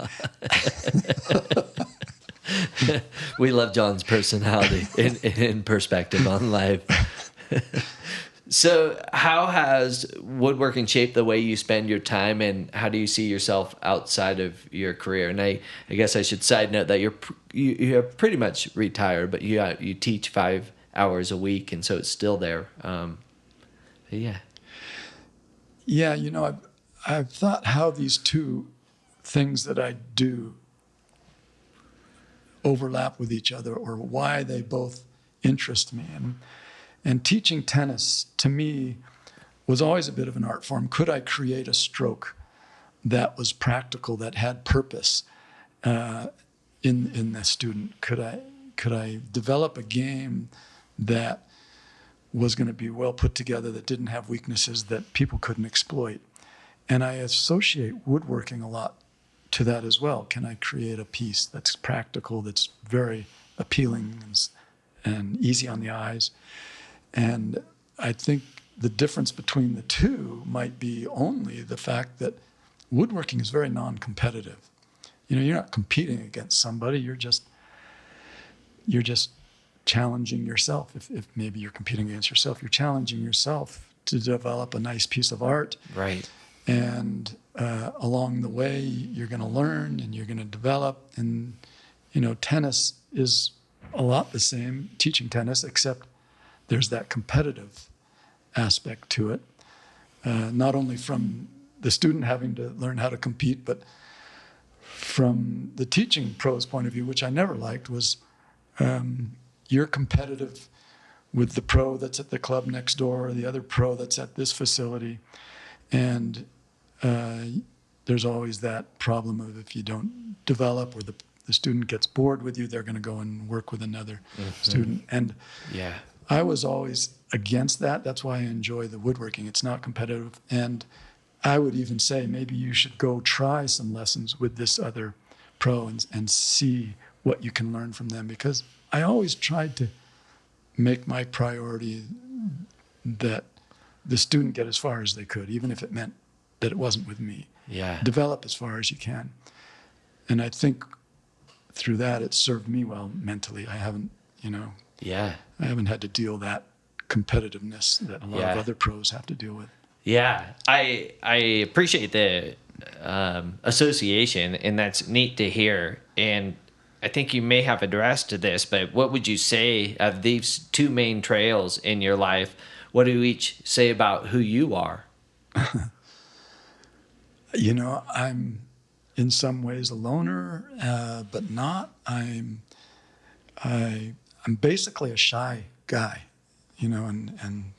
We love John's personality in perspective on life. So how has woodworking shaped the way you spend your time, and how do you see yourself outside of your career? And I guess I should side note that you're pretty much retired, but you teach 5 hours a week, and so it's still there. Yeah. Yeah, I've thought how these two things that I do overlap with each other, or why they both interest me. And teaching tennis, to me, was always a bit of an art form. Could I create a stroke that was practical, that had purpose in the student? Could I develop a game that was going to be well put together, that didn't have weaknesses that people couldn't exploit? And I associate woodworking a lot to that as well. Can I create a piece that's practical, that's very appealing and easy on the eyes? And I think the difference between the two might be only the fact that woodworking is very non-competitive. You're not competing against somebody. You're just challenging yourself. If maybe you're competing against yourself, you're challenging yourself to develop a nice piece of art. Right. And along the way, you're going to learn and you're going to develop. And, tennis is a lot the same, teaching tennis, except there's that competitive aspect to it. Not only from the student having to learn how to compete, but from the teaching pro's point of view, which I never liked, was you're competitive with the pro that's at the club next door, or the other pro that's at this facility. And there's always that problem of, if you don't develop, or the student gets bored with you, they're going to go and work with another student. And Yeah. I was always against that. That's why I enjoy the woodworking. It's not competitive. And I would even say, maybe you should go try some lessons with this other pro and see what you can learn from them. Because I always tried to make my priority that the student get as far as they could, even if it meant that it wasn't with me. Yeah. Develop as far as you can. And I think through that, it served me well mentally. I haven't had to deal that competitiveness that a lot of other pros have to deal with. Yeah, I appreciate the association, and that's neat to hear. And I think you may have addressed this, but what would you say of these two main trails in your life? What do each say about who you are? I'm in some ways a loner, but not. I'm basically a shy guy, and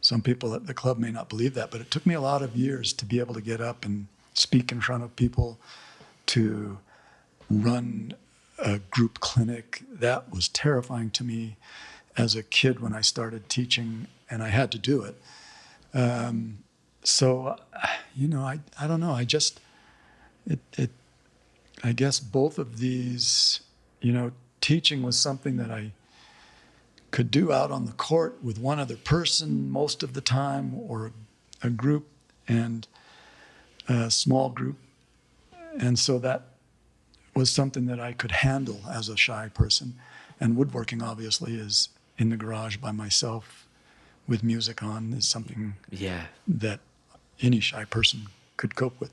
some people at the club may not believe that, but it took me a lot of years to be able to get up and speak in front of people, to run a group clinic. That was terrifying to me as a kid when I started teaching, and I had to do it. So, I don't know. I guess both of these, teaching was something that I could do out on the court with one other person most of the time, or a group, and a small group. And so that was something that I could handle as a shy person. And woodworking obviously is in the garage by myself with music on is something Yeah. that any shy person could cope with.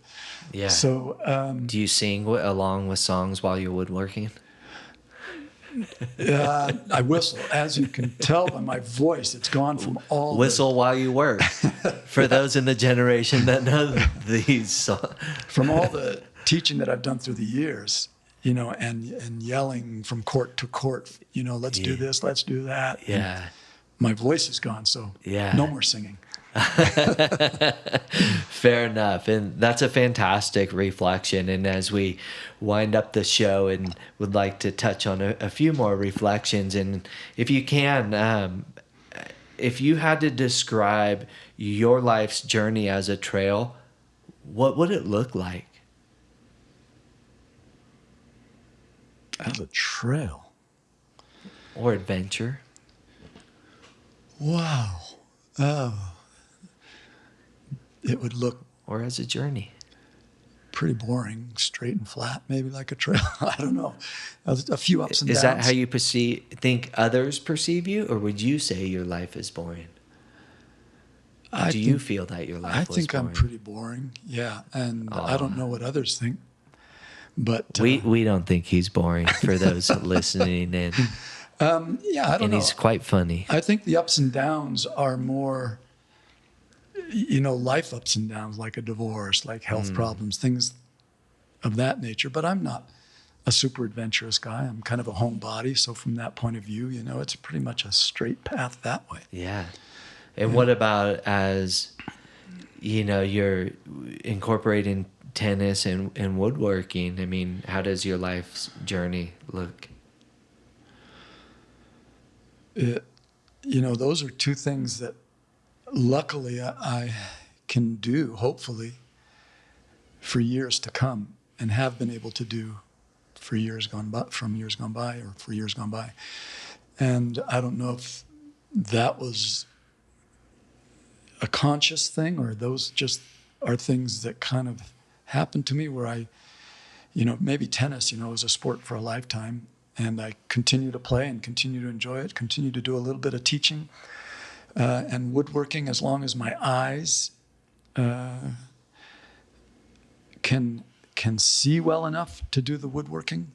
Yeah. So, Do you sing along with songs while you're woodworking? I whistle. As you can tell by my voice, it's gone from all Whistle while you work. For those in the generation that know these songs. from all the teaching that I've done through the years, and yelling from court to court, let's do this, let's do that. Yeah. And my voice is gone, so Yeah. no more singing. Fair enough. And that's a fantastic reflection. And as we wind up the show and would like to touch on a few more reflections, and if you can, if you had to describe your life's journey as a trail, what would it look like? As a trail. Or adventure? Wow. Oh. It would look Or as a journey? pretty boring, straight and flat, maybe like a trail. I don't know. A few ups and downs. Is that how you think others perceive you, or would you say your life is boring? Do you feel that your life was boring? I think boring? I'm pretty boring, yeah. And I don't know what others think. But we don't think he's boring for those listening in. Yeah, I don't know. And he's quite funny. I think the ups and downs are more, life ups and downs, like a divorce, like health problems, things of that nature. But I'm not a super adventurous guy. I'm kind of a homebody. So from that point of view, it's pretty much a straight path that way. Yeah. And what about as, you're incorporating tennis and woodworking? I mean, how does your life's journey look? Those are two things that luckily I can do, hopefully, for years to come, and have been able to do for years gone by, or for years gone by. And I don't know if that was a conscious thing, or those just are things that kind of happened to me, where I, maybe tennis, is a sport for a lifetime. And I continue to play and continue to enjoy it, continue to do a little bit of teaching and woodworking. As long as my eyes can see well enough to do the woodworking,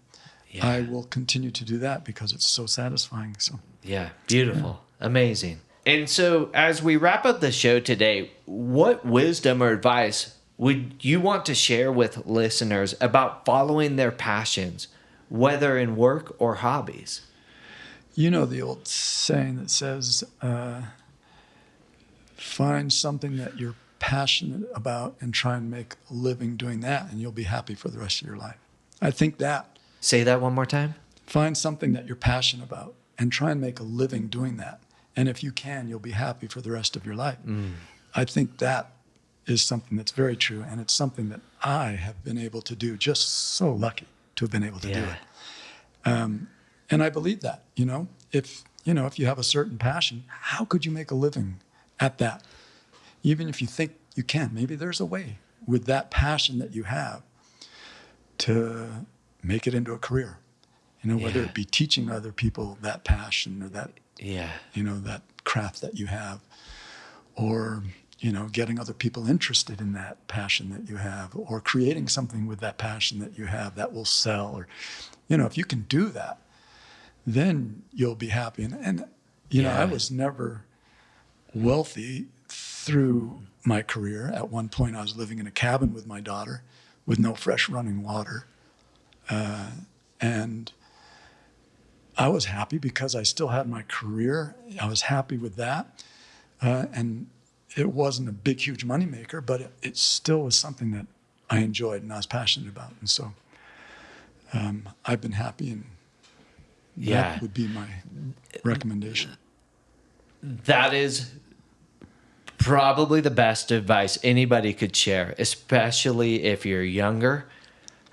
yeah, I will continue to do that because it's so satisfying. So yeah, beautiful, yeah. Amazing. And so as we wrap up the show today, what wisdom or advice would you want to share with listeners about following their passions, whether in work or hobbies? The old saying that says, find something that you're passionate about and try and make a living doing that, and you'll be happy for the rest of your life. I think that. Say that one more time. Find something that you're passionate about and try and make a living doing that. And if you can, you'll be happy for the rest of your life. I think that is something that's very true, and it's something that I have been able to do, just so lucky to have been able to do it. And I believe that, if you have a certain passion, how could you make a living at that? Even if you think you can, maybe there's a way with that passion that you have to make it into a career, whether it be teaching other people that passion or that, that craft that you have, or, getting other people interested in that passion that you have, or creating something with that passion that you have that will sell, or, if you can do that, then you'll be happy. And I was never wealthy through my career. At one point, I was living in a cabin with my daughter with no fresh running water. And I was happy because I still had my career. I was happy with that. And it wasn't a big, huge moneymaker, but it still was something that I enjoyed and I was passionate about. And so I've been happy, and that would be my recommendation. That is probably the best advice anybody could share, especially if you're younger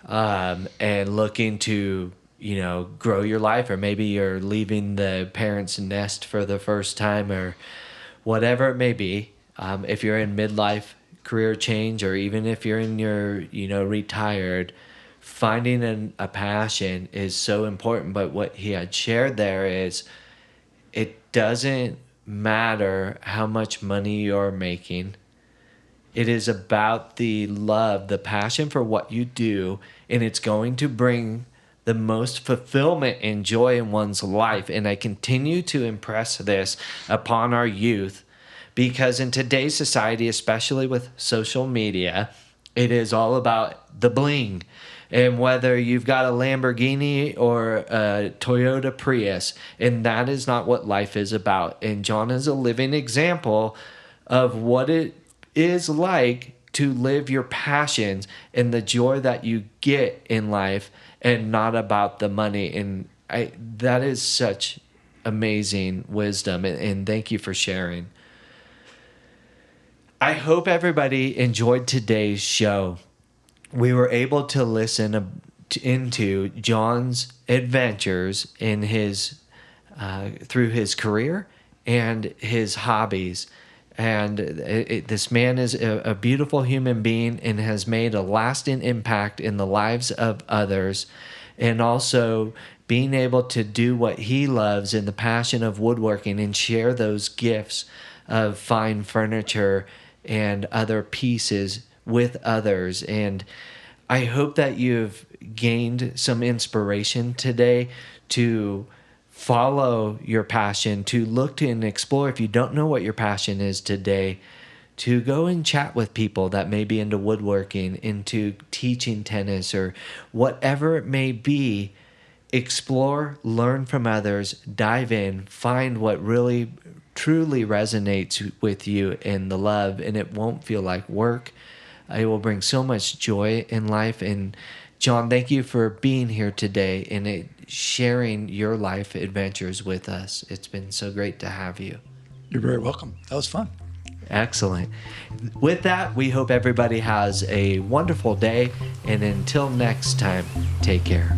and looking to, grow your life, or maybe you're leaving the parents' nest for the first time, or whatever it may be. If you're in midlife career change, or even if you're in your, retired, finding a passion is so important. But what he had shared there is it doesn't matter how much money you're making. It is about the love, the passion for what you do, and it's going to bring the most fulfillment and joy in one's life. And I continue to impress this upon our youth because in today's society, especially with social media, it is all about the bling. And whether you've got a Lamborghini or a Toyota Prius, and that is not what life is about. And John is a living example of what it is like to live your passions and the joy that you get in life and not about the money. And that is such amazing wisdom. And thank you for sharing. I hope everybody enjoyed today's show. We were able to listen into John's adventures in his through his career and his hobbies. And this man is a beautiful human being and has made a lasting impact in the lives of others. And also being able to do what he loves in the passion of woodworking and share those gifts of fine furniture and other pieces with others. And I hope that you've gained some inspiration today to follow your passion, to look to and explore. If you don't know what your passion is today, to go and chat with people that may be into woodworking, into teaching tennis, or whatever it may be. Explore, learn from others, dive in, find what really truly resonates with you in the love, and it won't feel like work. It will bring so much joy in life. And John, thank you for being here today and sharing your life adventures with us. It's been so great to have you. You're very welcome. That was fun. Excellent. With that, we hope everybody has a wonderful day. And until next time, take care.